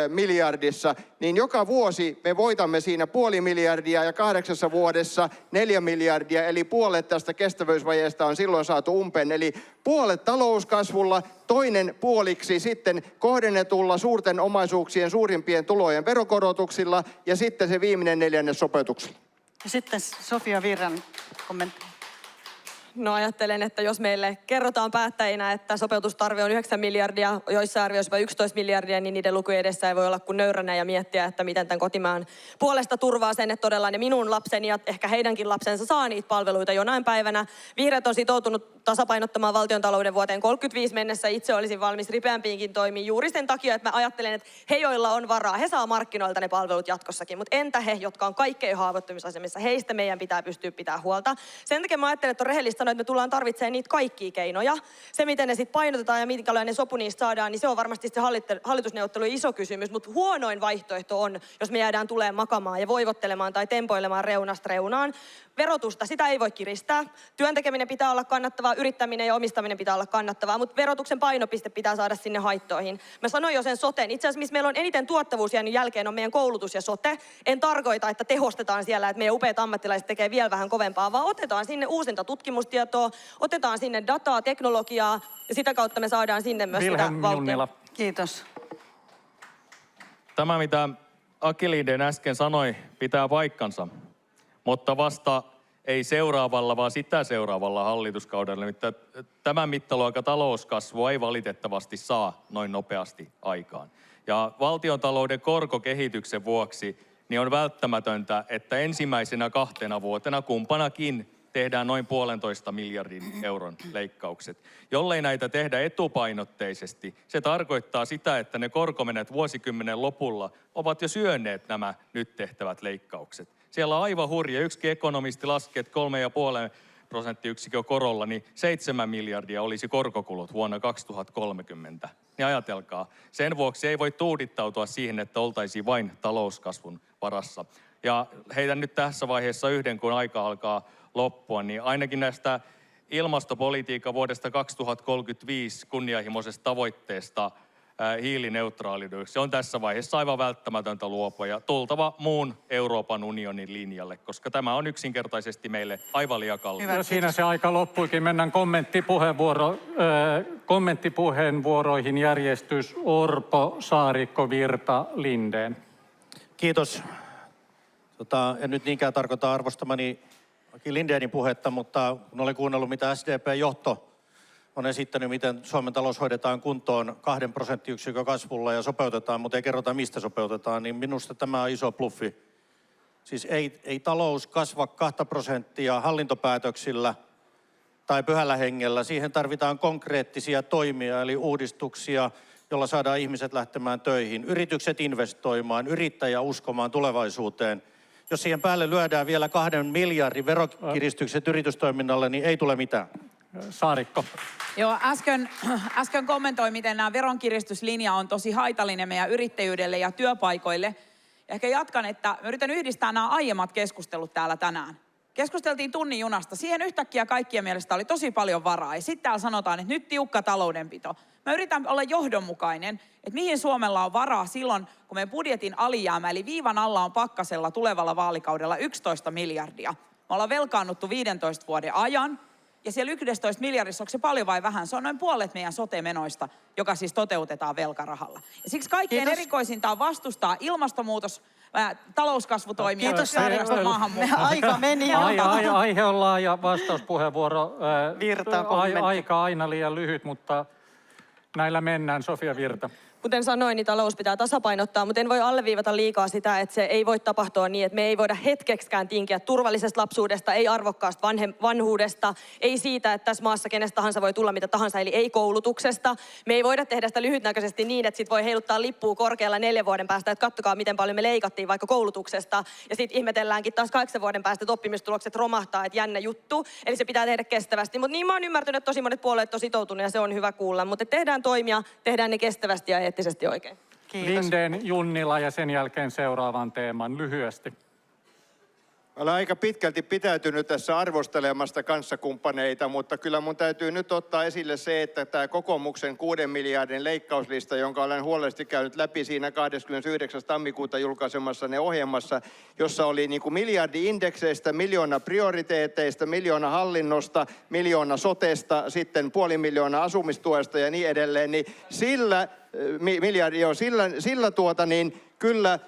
Speaker 2: miljardissa, niin joka vuosi me voitamme siinä 0,5 miljardia ja 8 vuodessa 4 miljardia, eli puolet tästä kestävyysvajeesta on silloin saatu umpeen. Eli puolet talouskasvulla, toinen puoliksi sitten kohdennetulla suurten omaisuuksien suurimpien tulojen verokorotuksilla ja sitten se viimeinen neljännes sopeutuksella.
Speaker 1: Ja sitten Sofia Virran kommentti.
Speaker 6: No ajattelen, että jos meille kerrotaan päättäjinä, että sopeutustarve on 9 miljardia, joissa arvioissa 11 miljardia, niin niiden lukujen edessä ei voi olla kuin nöyränä ja miettiä, että miten tämän kotimaan puolesta turvaa sen, että todella ne minun lapseni ja ehkä heidänkin lapsensa saa niitä palveluita jonain päivänä. Vihreät on sitoutunut tasapainottamaan valtiontalouden vuoteen 35 mennessä. Itse olisin valmis ripeämpiinkin toimiin juuri sen takia, että mä ajattelen, että he, joilla on varaa, he saa markkinoilta ne palvelut jatkossakin. Mutta entä he, jotka on kaikkein haavoittumisasemissa, heistä meidän pitää pystyä pitämään huolta. Sen takia mä ajattelen, että on rehellistä sanoa, että me tullaan tarvitsemaan niitä kaikkia keinoja. Se, miten ne sitten painotetaan ja minkälainen sopu niistä saadaan, niin se on varmasti se hallitusneuvottelujen iso kysymys. Mutta huonoin vaihtoehto on, jos me jäädään tulemaan makamaan ja voivottelemaan tai tempoilemaan reunasta reunaan. Verotusta, sitä ei voi kiristää. Työn tekeminen pitää olla kannattavaa, yrittäminen ja omistaminen pitää olla kannattavaa, mutta verotuksen painopiste pitää saada sinne haittoihin. Mä sanoin jo sen soten. Itse asiassa, missä meillä on eniten tuottavuus jäänyt jälkeen, on meidän koulutus ja sote. En tarkoita, että tehostetaan siellä, että meidän upeat ammattilaiset tekee vielä vähän kovempaa, vaan otetaan sinne uusinta tutkimustietoa, otetaan sinne dataa, teknologiaa ja sitä kautta me saadaan sinne myös sitä
Speaker 7: Junnila.
Speaker 1: Kiitos.
Speaker 3: Tämä, mitä Aki Lindén äsken sanoi, pitää paikkansa, mutta vasta ei seuraavalla, vaan sitä seuraavalla hallituskaudella. Tämän mittaluokan talouskasvua ei valitettavasti saa noin nopeasti aikaan. Ja valtiontalouden korkokehityksen vuoksi niin on välttämätöntä, että ensimmäisenä 2 vuotena kumpanakin tehdään noin 1,5 miljardin euron leikkaukset. Jollei näitä tehdä etupainotteisesti, se tarkoittaa sitä, että ne korkomenet vuosikymmenen lopulla ovat jo syöneet nämä nyt tehtävät leikkaukset. Siellä on aivan hurja. Yksikin ekonomisti laski, että 3,5% korolla, niin 7 miljardia olisi korkokulut vuonna 2030. Niin ajatelkaa, sen vuoksi ei voi tuudittautua siihen, että oltaisiin vain talouskasvun varassa. Ja heitän nyt tässä vaiheessa yhden, kun aika alkaa loppua, niin ainakin näistä ilmastopolitiikan vuodesta 2035 kunnianhimoisesta tavoitteesta hiilineutraaliudeksi on tässä vaiheessa aivan välttämätöntä luopua ja tultava muun Euroopan unionin linjalle, koska tämä on yksinkertaisesti meille aivan liian kallista.
Speaker 7: Ja siinä se aika loppuikin. Mennään kommenttipuheenvuoroihin järjestys Orpo, Saarikko, Virta, Lindén.
Speaker 4: Kiitos. En nyt niinkään tarkoita arvostamani Aki Lindénin puhetta, mutta kun olen kuunnellut, mitä SDP-johto on esittänyt, miten Suomen talous hoidetaan kuntoon 2 prosenttiyksikön kasvulla ja sopeutetaan, mutta ei kerrota, mistä sopeutetaan, niin minusta tämä on iso bluffi. Siis ei talous kasva 2% hallintopäätöksillä tai pyhällä hengellä. Siihen tarvitaan konkreettisia toimia, eli uudistuksia, jolla saadaan ihmiset lähtemään töihin, yritykset investoimaan, yrittäjä uskomaan tulevaisuuteen. Jos siihen päälle lyödään vielä 2 miljardin verokiristykset yritystoiminnalle, niin ei tule mitään.
Speaker 7: Saarikko.
Speaker 5: Joo, äsken kommentoin, miten nämä veronkiristyslinja on tosi haitallinen meidän yrittäjyydelle ja työpaikoille. Ja ehkä jatkan, että yritän yhdistää nämä aiemmat keskustelut täällä tänään. Keskusteltiin tunnin junasta. Siihen yhtäkkiä kaikkien mielestä oli tosi paljon varaa. Ja sitten täällä sanotaan, että nyt tiukka taloudenpito. Mä yritän olla johdonmukainen, että mihin Suomella on varaa silloin, kun meidän budjetin alijäämä, eli viivan alla on pakkasella tulevalla vaalikaudella 11 miljardia. Me ollaan velkaannuttu 15 vuoden ajan. Ja siellä 11 miljardissa, onko se paljon vai vähän? Se on noin puolet meidän sote-menoista, joka siis toteutetaan velkarahalla. Ja siksi kaikkein erikoisinta on vastustaa ilmastonmuutos, talouskasvutoimia, työperäistä maahanmuuttoa.
Speaker 1: Aika meni.
Speaker 7: Aihe on laaja, vastauspuheenvuoro.
Speaker 1: Virta, kommentti.
Speaker 7: Aika aina liian lyhyt, mutta näillä mennään. Sofia Virta.
Speaker 6: Kuten sanoin, niin talous pitää tasapainottaa, mutta en voi alleviivata liikaa sitä, että se ei voi tapahtua niin, että me ei voida hetkeksikään tinkiä turvallisesta lapsuudesta, ei arvokkaasta vanhuudesta, ei siitä, että tässä maassa kenestä tahansa voi tulla mitä tahansa, eli ei koulutuksesta. Me ei voida tehdä sitä lyhytnäköisesti niin, että sit voi heiluttaa lippua korkealla 4 vuoden päästä, että kattokaa miten paljon me leikattiin vaikka koulutuksesta, ja sitten ihmetelläänkin taas 8 vuoden päästä, että oppimistulokset romahtaa, että jännä juttu, eli se pitää tehdä kestävästi. Mutta niin mä oon ymmärtänyt, että tosi monet puolueet on sitoutunut, ja se on hyvä kuulla, mutta tehdään toimia, tehdään ne kestävästi ja eettisesti oikein.
Speaker 1: Kiitos.
Speaker 7: Lindén, Junnila ja sen jälkeen seuraavan teeman lyhyesti.
Speaker 2: Olen aika pitkälti pitäytynyt tässä arvostelemasta kanssakumppaneita, mutta kyllä mun täytyy nyt ottaa esille se, että tämä kokoomuksen 6 miljardin leikkauslista, jonka olen huolellisesti käynyt läpi siinä 29. tammikuuta julkaisemassanne ohjelmassa, jossa oli niin kuin miljardi indekseistä, 1 miljoona prioriteeteista, 1 miljoona hallinnosta, 1 miljoona sotesta, sitten 500 000 asumistuesta ja niin edelleen, niin sillä kyllä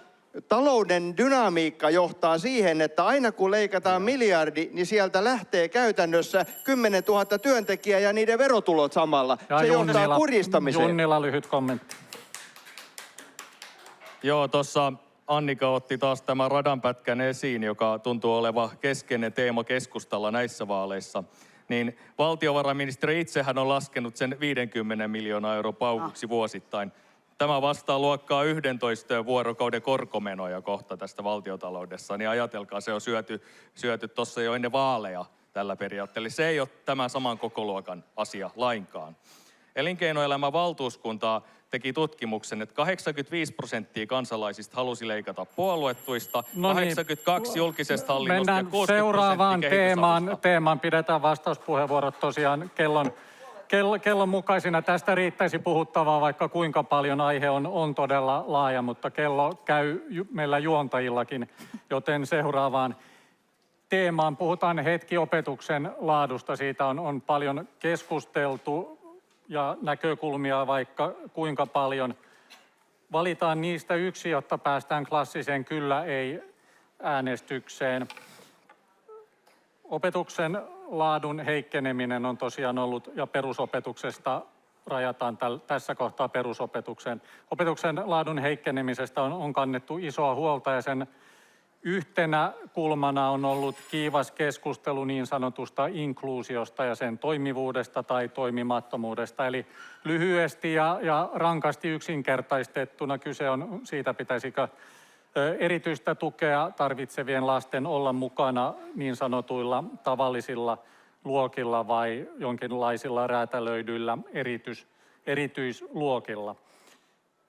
Speaker 2: talouden dynamiikka johtaa siihen, että aina kun leikataan miljardi, niin sieltä lähtee käytännössä 10 000 työntekijää ja niiden verotulot samalla.
Speaker 7: Ja
Speaker 2: se johtaa kurjistamiseen.
Speaker 7: Junnila, lyhyt kommentti.
Speaker 3: Joo, tuossa Annika otti taas tämän radanpätkän esiin, joka tuntuu olevan keskeinen teema keskustalla näissä vaaleissa. Niin valtiovarainministeri itsehän on laskenut sen 50 miljoonaa euroa paukuksi vuosittain. Tämä vastaa luokkaa 11 vuorokauden korkomenoja kohta tästä valtiotaloudessa, niin ajatelkaa, se on syöty tuossa jo ennen vaaleja tällä periaatteella. Se ei ole tämän saman kokoluokan asia lainkaan. Elinkeinoelämän valtuuskunta teki tutkimuksen, että 85% kansalaisista halusi leikata puoluetuista, 82 julkisesta hallinnosta ja 60%
Speaker 7: seuraavaan
Speaker 3: kehitysavusta.
Speaker 7: teemaan. Pidetään vastauspuheenvuorot tosiaan kellon mukaisina. Tästä riittäisi puhuttavaa vaikka kuinka paljon. Aihe on todella laaja, mutta kello käy meillä juontajillakin, joten seuraavaan teemaan. Puhutaan hetki opetuksen laadusta. Siitä on paljon keskusteltu ja näkökulmia vaikka kuinka paljon. Valitaan niistä yksi, jotta päästään klassiseen kyllä-ei-äänestykseen. Opetuksen laadun heikkeneminen on tosiaan ollut, ja perusopetuksesta rajataan tässä kohtaa perusopetukseen. Opetuksen laadun heikkenemisestä on kannettu isoa huolta, ja sen yhtenä kulmana on ollut kiivas keskustelu niin sanotusta inkluusiosta ja sen toimivuudesta tai toimimattomuudesta. Eli lyhyesti ja rankasti yksinkertaistettuna kyse on siitä, pitäisikö erityistä tukea tarvitsevien lasten olla mukana niin sanotuilla tavallisilla luokilla vai jonkinlaisilla räätälöidyillä erityisluokilla.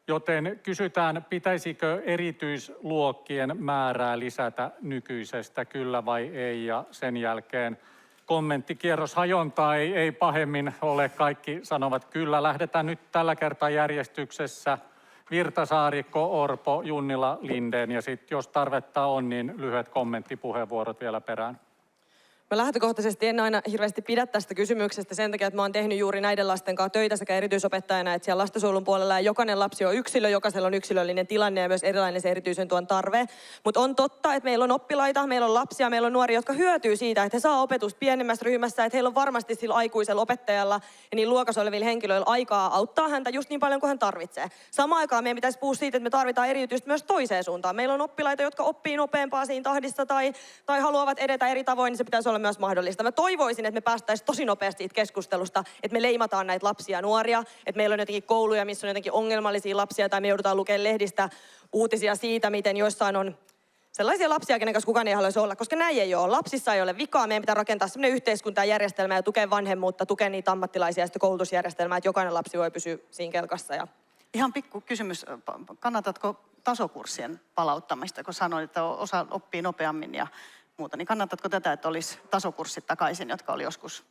Speaker 7: Joten kysytään, pitäisikö erityisluokkien määrää lisätä nykyisestä, kyllä vai ei, ja sen jälkeen kommenttikierros hajontaa ei pahemmin ole. Kaikki sanovat kyllä. Lähdetään nyt tällä kertaa järjestyksessä. Virta, Saarikko, Orpo, Junnila, Lindén ja sitten jos tarvetta on, niin lyhyet kommenttipuheenvuorot vielä perään.
Speaker 6: Mä lähtökohtaisesti en aina hirveästi pidä tästä kysymyksestä sen takia, että mä oon tehnyt juuri näiden lasten kanssa töitä sekä erityisopettajana että siellä lastensuojelun puolella. Ja jokainen lapsi on yksilö, jokaisella on yksilöllinen tilanne ja myös erilainen se erityisen tuen tarve. Mutta on totta, että meillä on oppilaita, meillä on lapsia, meillä on nuoria, jotka hyötyy siitä, että he saa opetusta pienemmässä ryhmässä. Että heillä on varmasti sillä aikuisella opettajalla ja niin luokassa olevilla henkilöillä aikaa auttaa häntä just niin paljon kuin hän tarvitsee. Samaan aikaan meidän pitäisi puhua siitä, että me tarvitaan erityistä myös toiseen suuntaan. Meillä on oppilaita, jotka oppii nopeampaa siinä tahdissa tai haluavat edetä eri tavoin, niin se pitäisi olla myös mahdollista. Mä toivoisin, että me päästäisiin tosi nopeasti siitä keskustelusta, että me leimataan näitä lapsia ja nuoria, että meillä on jotenkin kouluja, missä on jotenkin ongelmallisia lapsia, tai me joudutaan lukemaan lehdistä uutisia siitä, miten joissain on sellaisia lapsia, kenen kanssa kukaan ei haluaisi olla, koska näin ei ole. Lapsissa ei ole vikaa, meidän pitää rakentaa sellainen yhteiskunta ja järjestelmä ja tukea vanhemmuutta, tukea niitä ammattilaisia ja sitten koulutusjärjestelmää, että jokainen lapsi voi pysyä siinä kelkassa.
Speaker 1: Ihan pikku kysymys. Kannatatko tasokurssien palauttamista, kun sanoit, että osa oppii nopeammin ja muuta, niin kannatatko tätä, että olisi tasokurssit takaisin, jotka oli joskus?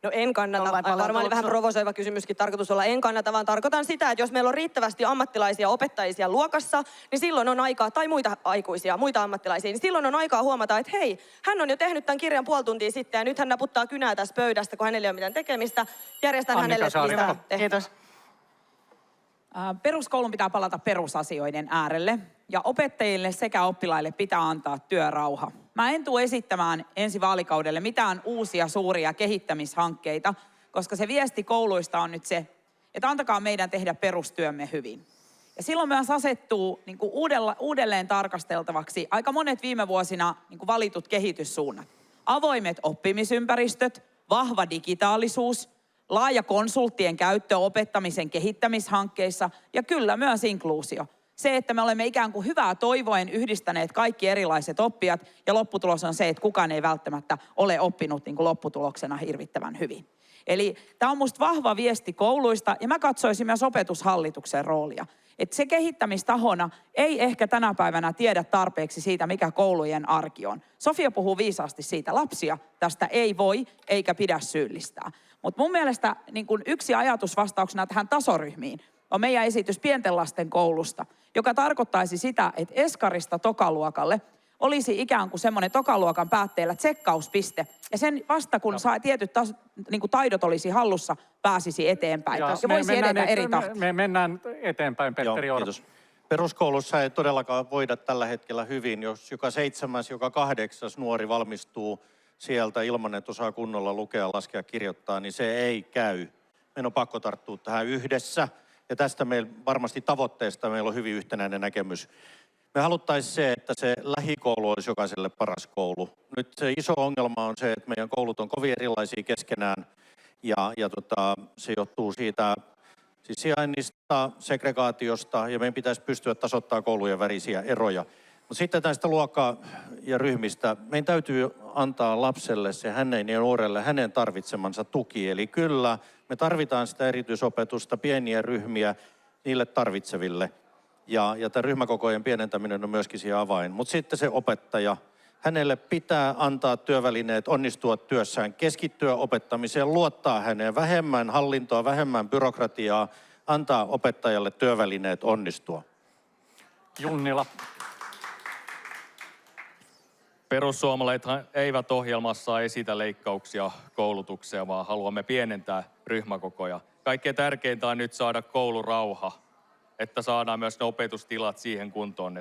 Speaker 6: No en kannata. Varmaan vähän provosoiva kysymyskin tarkoitus olla. En kannata, vaan tarkoitan sitä, että jos meillä on riittävästi ammattilaisia opettajia luokassa, niin silloin on aikaa, tai muita aikuisia, muita ammattilaisia, niin silloin on aikaa huomata, että hei, hän on jo tehnyt tämän kirjan puoli tuntia sitten ja nyt hän naputtaa kynää tässä pöydästä, kun hänellä ei ole mitään tekemistä. Järjestän hänelle lisää.
Speaker 1: Kiitos.
Speaker 5: Peruskoulun pitää palata perusasioiden äärelle ja opettajille sekä oppilaille pitää antaa työrauha. Mä en tule esittämään ensi vaalikaudelle mitään uusia suuria kehittämishankkeita, koska se viesti kouluista on nyt se, että antakaa meidän tehdä perustyömme hyvin. Ja silloin myös asettuu niin kuin uudelleen tarkasteltavaksi aika monet viime vuosina niin kuin valitut kehityssuunnat. Avoimet oppimisympäristöt, vahva digitaalisuus, laaja konsulttien käyttö opettamisen kehittämishankkeissa ja kyllä myös inkluusio. Se, että me olemme ikään kuin hyvää toivoen yhdistäneet kaikki erilaiset oppijat ja lopputulos on se, että kukaan ei välttämättä ole oppinut niin kuin lopputuloksena hirvittävän hyvin. Eli tämä on musta vahva viesti kouluista ja mä katsoisin myös opetushallituksen roolia. Että se kehittämistahona ei ehkä tänä päivänä tiedä tarpeeksi siitä, mikä koulujen arki on. Sofia puhuu viisaasti siitä, lapsia tästä ei voi eikä pidä syyllistää. Mutta mun mielestä niin kun yksi ajatus vastauksena tähän tasoryhmiin on meidän esitys pienten lasten koulusta, joka tarkoittaisi sitä, että eskarista tokaluokalle olisi ikään kuin semmoinen tokaluokan päätteellä tsekkauspiste. Ja sen vasta kun saa tietyt niin kuin taidot olisi hallussa, pääsisi eteenpäin. Ja voisi edetä eri tahtia.
Speaker 7: Me mennään eteenpäin, Petteri Orpo.
Speaker 4: Kiitos. Peruskoulussa ei todellakaan voida tällä hetkellä hyvin, jos joka 7., joka 8. nuori valmistuu sieltä ilman, että osaa kunnolla lukea, laskea, kirjoittaa, niin se ei käy. Meidän on pakko tarttua tähän yhdessä. Ja tästä meillä varmasti tavoitteesta meillä on hyvin yhtenäinen näkemys. Me haluttaisiin se, että se lähikoulu olisi jokaiselle paras koulu. Nyt se iso ongelma on se, että meidän koulut on kovin erilaisia keskenään. Ja se johtuu siitä siis sijainnista, segregaatiosta ja meidän pitäisi pystyä tasoittamaan koulujen välisiä eroja. Mutta sitten näistä luokka- ja ryhmistä, meidän täytyy antaa lapselle se hänen ja nuorelle hänen tarvitsemansa tuki. Eli kyllä, me tarvitaan sitä erityisopetusta, pieniä ryhmiä niille tarvitseville. Ja tämän ryhmäkokojen pienentäminen on myöskin siihen avain. Mutta sitten se opettaja, hänelle pitää antaa työvälineet onnistua työssään, keskittyä opettamiseen, luottaa häneen, vähemmän hallintoa, vähemmän byrokratiaa, antaa opettajalle työvälineet onnistua.
Speaker 7: Junnila.
Speaker 3: Perussuomalaiset eivät ohjelmassa esitä leikkauksia koulutukseen, vaan haluamme pienentää ryhmäkokoja. Kaikkein tärkeintä on nyt saada koulurauha, että saadaan myös ne opetustilat siihen kuntoon,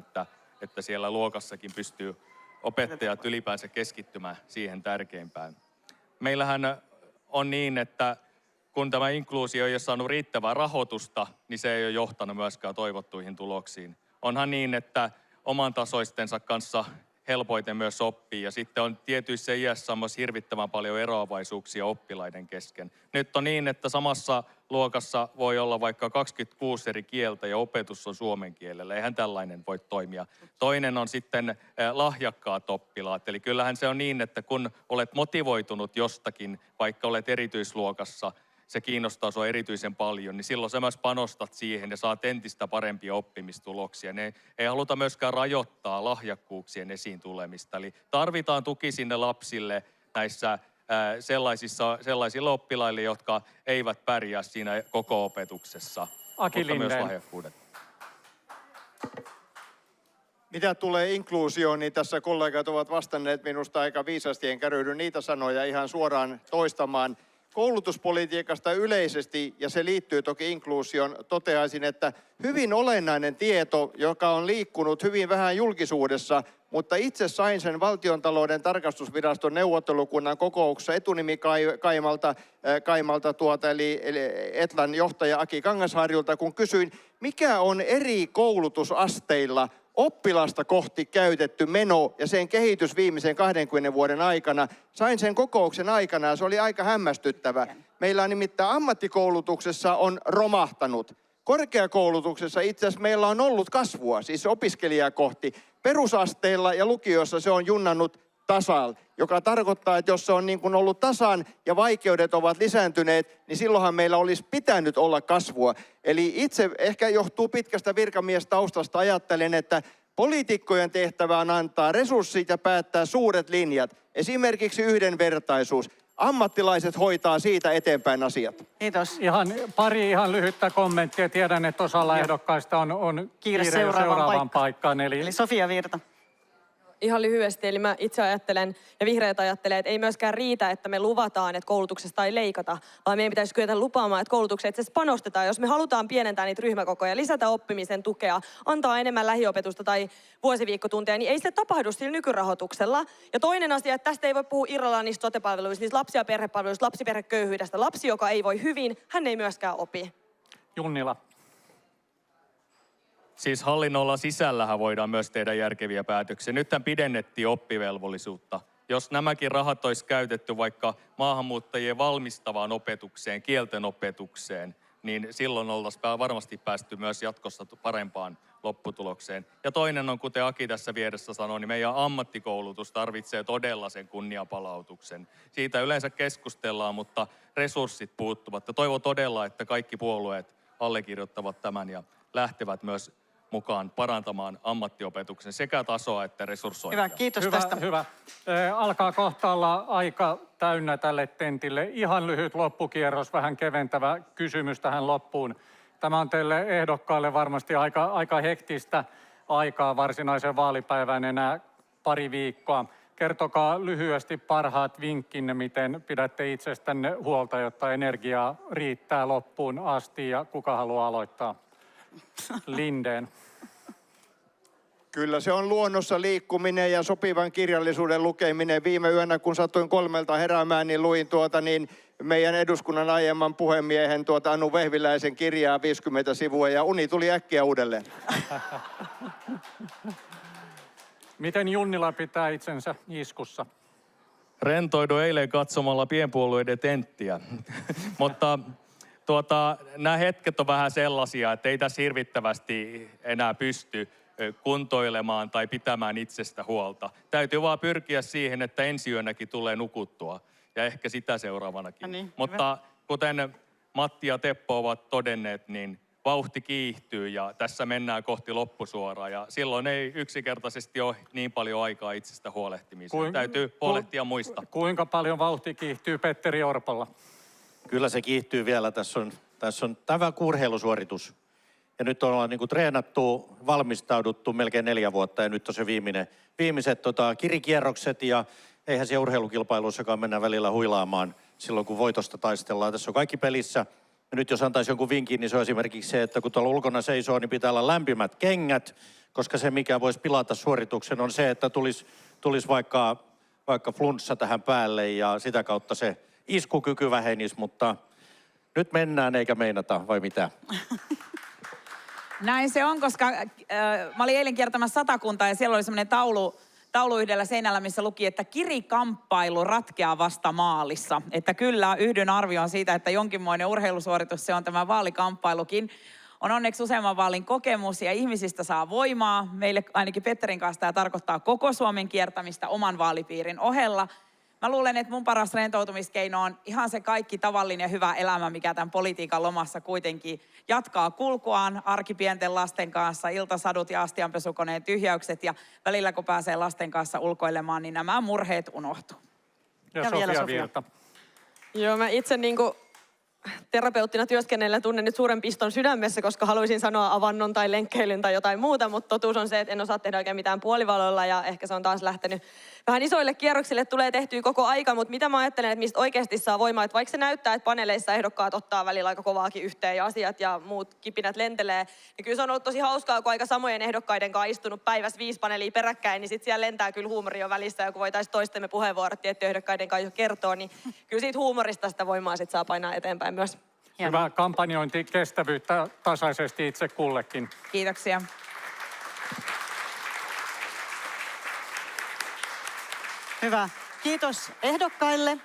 Speaker 3: että siellä luokassakin pystyy opettajat ylipäänsä keskittymään siihen tärkeimpään. Meillähän on niin, että kun tämä inkluusio ei ole saanut riittävää rahoitusta, niin se ei ole johtanut myöskään toivottuihin tuloksiin. Onhan niin, että oman tasoistensa kanssa helpoiten myös oppii ja sitten on tietyissä iässä myös hirvittävän paljon eroavaisuuksia oppilaiden kesken. Nyt on niin, että samassa luokassa voi olla vaikka 26 eri kieltä ja opetus on suomen kielellä. Eihän tällainen voi toimia. Toinen on sitten lahjakkaat oppilaat. Eli kyllähän se on niin, että kun olet motivoitunut jostakin, vaikka olet erityisluokassa, se kiinnostaa sinua erityisen paljon, niin silloin sä myös panostat siihen ja saat entistä parempia oppimistuloksia. Ei haluta myöskään rajoittaa lahjakkuuksien esiin tulemista. Eli tarvitaan tuki sinne lapsille näissä sellaisille oppilaille, jotka eivät pärjää siinä koko opetuksessa,
Speaker 7: Aki
Speaker 3: mutta myös
Speaker 7: Lindén.
Speaker 3: lahjakkuudet.
Speaker 2: Mitä tulee inkluusioon, niin tässä kollegat ovat vastanneet minusta aika viisasti, enkä ryhdy niitä sanoja ihan suoraan toistamaan. Koulutuspolitiikasta yleisesti, ja se liittyy toki inkluusioon, toteaisin, että hyvin olennainen tieto, joka on liikkunut hyvin vähän julkisuudessa, mutta itse sain sen Valtiontalouden tarkastusviraston neuvottelukunnan kokouksessa Kaimalta eli Etlan johtaja Aki Kangasharjulta, kun kysyin, mikä on eri koulutusasteilla oppilasta kohti käytetty meno ja sen kehitys viimeisen 20 vuoden aikana. Sain sen kokouksen aikana ja se oli aika hämmästyttävä. Meillä on nimittäin ammattikoulutuksessa on romahtanut. Korkeakoulutuksessa itse asiassa meillä on ollut kasvua, siis opiskelijaa kohti. Perusasteilla ja lukiossa se on junnannut tasalla, joka tarkoittaa, että jos se on niin kuin ollut tasan ja vaikeudet ovat lisääntyneet, niin silloinhan meillä olisi pitänyt olla kasvua. Eli itse ehkä johtuu pitkästä virkamiestaustasta, ajattelen, että poliitikkojen tehtävä on antaa resurssit ja päättää suuret linjat. Esimerkiksi yhdenvertaisuus. Ammattilaiset hoitaa siitä eteenpäin asiat.
Speaker 1: Kiitos.
Speaker 7: Pari ihan lyhyttä kommenttia. Tiedän, että osalla ehdokkaista on kiire seuraavaan paikkaan.
Speaker 1: Eli Sofia Virta.
Speaker 6: Ihan lyhyesti, eli mä itse ajattelen ja vihreät ajattelee, että ei myöskään riitä, että me luvataan, että koulutuksesta ei leikata, vaan meidän pitäisi kyetä lupaamaan, että koulutukseen itse asiassa panostetaan. Jos me halutaan pienentää niitä ryhmäkokoja, lisätä oppimisen tukea, antaa enemmän lähiopetusta tai vuosiviikkotunteja, niin ei se tapahdu sillä nykyrahoituksella. Ja toinen asia, että tästä ei voi puhua irrallaan niistä sote-palveluista, niistä lapsi- ja perhepalveluista, lapsiperheköyhyydestä. Lapsi, joka ei voi hyvin, hän ei myöskään opi.
Speaker 7: Junnila.
Speaker 3: Siis hallinnolla sisällähän voidaan myös tehdä järkeviä päätöksiä. Nythän pidennettiin oppivelvollisuutta. Jos nämäkin rahat olisi käytetty vaikka maahanmuuttajien valmistavaan opetukseen, kielten opetukseen, niin silloin oltaisiin varmasti päästy myös jatkossa parempaan lopputulokseen. Ja toinen on, kuten Aki tässä vieressä sanoi, niin meidän ammattikoulutus tarvitsee todella sen kunnianpalautuksen. Siitä yleensä keskustellaan, mutta resurssit puuttuvat. Ja toivon todella, että kaikki puolueet allekirjoittavat tämän ja lähtevät myös mukaan parantamaan ammattiopetuksen sekä tasoa että resurssointia.
Speaker 1: Hyvä, kiitos tästä.
Speaker 7: Hyvä. Alkaa kohta olla aika täynnä tälle tentille. Ihan lyhyt loppukierros, vähän keventävä kysymys tähän loppuun. Tämä on teille ehdokkaille varmasti aika hektistä aikaa varsinaiseen vaalipäivään enää pari viikkoa. Kertokaa lyhyesti parhaat vinkkinne, miten pidätte itsestänne huolta, jotta energiaa riittää loppuun asti ja kuka haluaa aloittaa? Lindén.
Speaker 2: Kyllä se on luonnossa liikkuminen ja sopivan kirjallisuuden lukeminen. Viime yönä, kun satuin 3 heräämään, niin luin meidän eduskunnan aiemman puhemiehen Anu Vehviläisen kirjaa 50 sivua ja uni tuli äkkiä uudelleen.
Speaker 7: Miten Junnila pitää itsensä iskussa?
Speaker 3: Rentoidu eilen katsomalla pienpuolueiden tenttiä. Mutta nämä hetket on vähän sellaisia, että ei tässä hirvittävästi enää pysty kuntoilemaan tai pitämään itsestä huolta. Täytyy vaan pyrkiä siihen, että ensi yönäkin tulee nukuttua ja ehkä sitä seuraavanakin.
Speaker 1: Niin,
Speaker 3: mutta kuten Matti ja Teppo ovat todenneet, niin vauhti kiihtyy ja tässä mennään kohti loppusuoraa ja silloin ei yksinkertaisesti ole niin paljon aikaa itsestä huolehtimiseen. Täytyy huolehtia muista.
Speaker 7: Kuinka paljon vauhti kiihtyy Petteri Orpolla?
Speaker 4: Kyllä se kiihtyy vielä. Tässä on tämä urheilusuoritus. Ja nyt ollaan niin kuin treenattu, valmistauduttu melkein 4 vuotta ja nyt on se viimeiset kirikierrokset ja eihän siellä urheilukilpailuissakaan mennä välillä huilaamaan silloin, kun voitosta taistellaan. Tässä on kaikki pelissä. Ja nyt jos antaisi jonkun vinkin, niin se on esimerkiksi se, että kun tuolla ulkona seisoo, niin pitää olla lämpimät kengät, koska se, mikä voisi pilata suorituksen, on se, että tulisi vaikka flunssa tähän päälle ja sitä kautta se iskukyky vähenisi, mutta nyt mennään eikä meinata, vai mitä?
Speaker 5: Näin se on, koska mä olin eilen kiertämässä Satakuntaa ja siellä oli semmoinen taulu yhdellä seinällä, missä luki, että kirikamppailu ratkeaa vasta maalissa. Että kyllä yhdyn arvioon siitä, että jonkinmoinen urheilusuoritus se on tämä vaalikamppailukin. On onneksi useamman vaalin kokemus ja ihmisistä saa voimaa. Meille ainakin Petterin kanssa tämä tarkoittaa koko Suomen kiertämistä oman vaalipiirin ohella. Mä luulen, että mun paras rentoutumiskeino on ihan se kaikki tavallinen ja hyvä elämä, mikä tämän politiikan lomassa kuitenkin jatkaa kulkuaan arkipienten lasten kanssa, iltasadut ja astianpesukoneen tyhjäykset ja välillä kun pääsee lasten kanssa ulkoilemaan, niin nämä murheet unohtuu.
Speaker 7: Ja
Speaker 1: Ja vielä
Speaker 7: Sofia
Speaker 1: Sofia.
Speaker 7: Virta.
Speaker 6: Joo, mä itse terapeuttina työskennellä tunnen nyt suuren piston sydämessä, koska haluaisin sanoa avannon tai lenkkeilyn tai jotain muuta, mutta totuus on se, että en osaa tehdä oikein mitään puolivaloilla ja ehkä se on taas lähtenyt vähän isoille kierroksille, tulee tehtyä koko aika, mutta mitä mä ajattelen, että mistä oikeasti saa voimaa, että vaikka se näyttää, että paneeleissa ehdokkaat ottaa välillä aika kovaakin yhteen ja asiat ja muut kipinät lentelee, niin kyllä se on ollut tosi hauskaa, kun aika samojen ehdokkaiden kanssa istunut päivässä 5 paneelia peräkkäin, niin sitten siellä lentää kyllä huumori jo välissä ja kun voitaisiin toistemme puheenvuorot tiettyjen ehdokkaiden kanssa jo kertoa, niin kyllä siitä huumorista sitä voimaa sitten saa painaa eteenpäin myös.
Speaker 7: Hyvää kampanjointi, kestävyyttä tasaisesti itse kullekin.
Speaker 5: Kiitoksia.
Speaker 1: Hyvä. Kiitos ehdokkaille.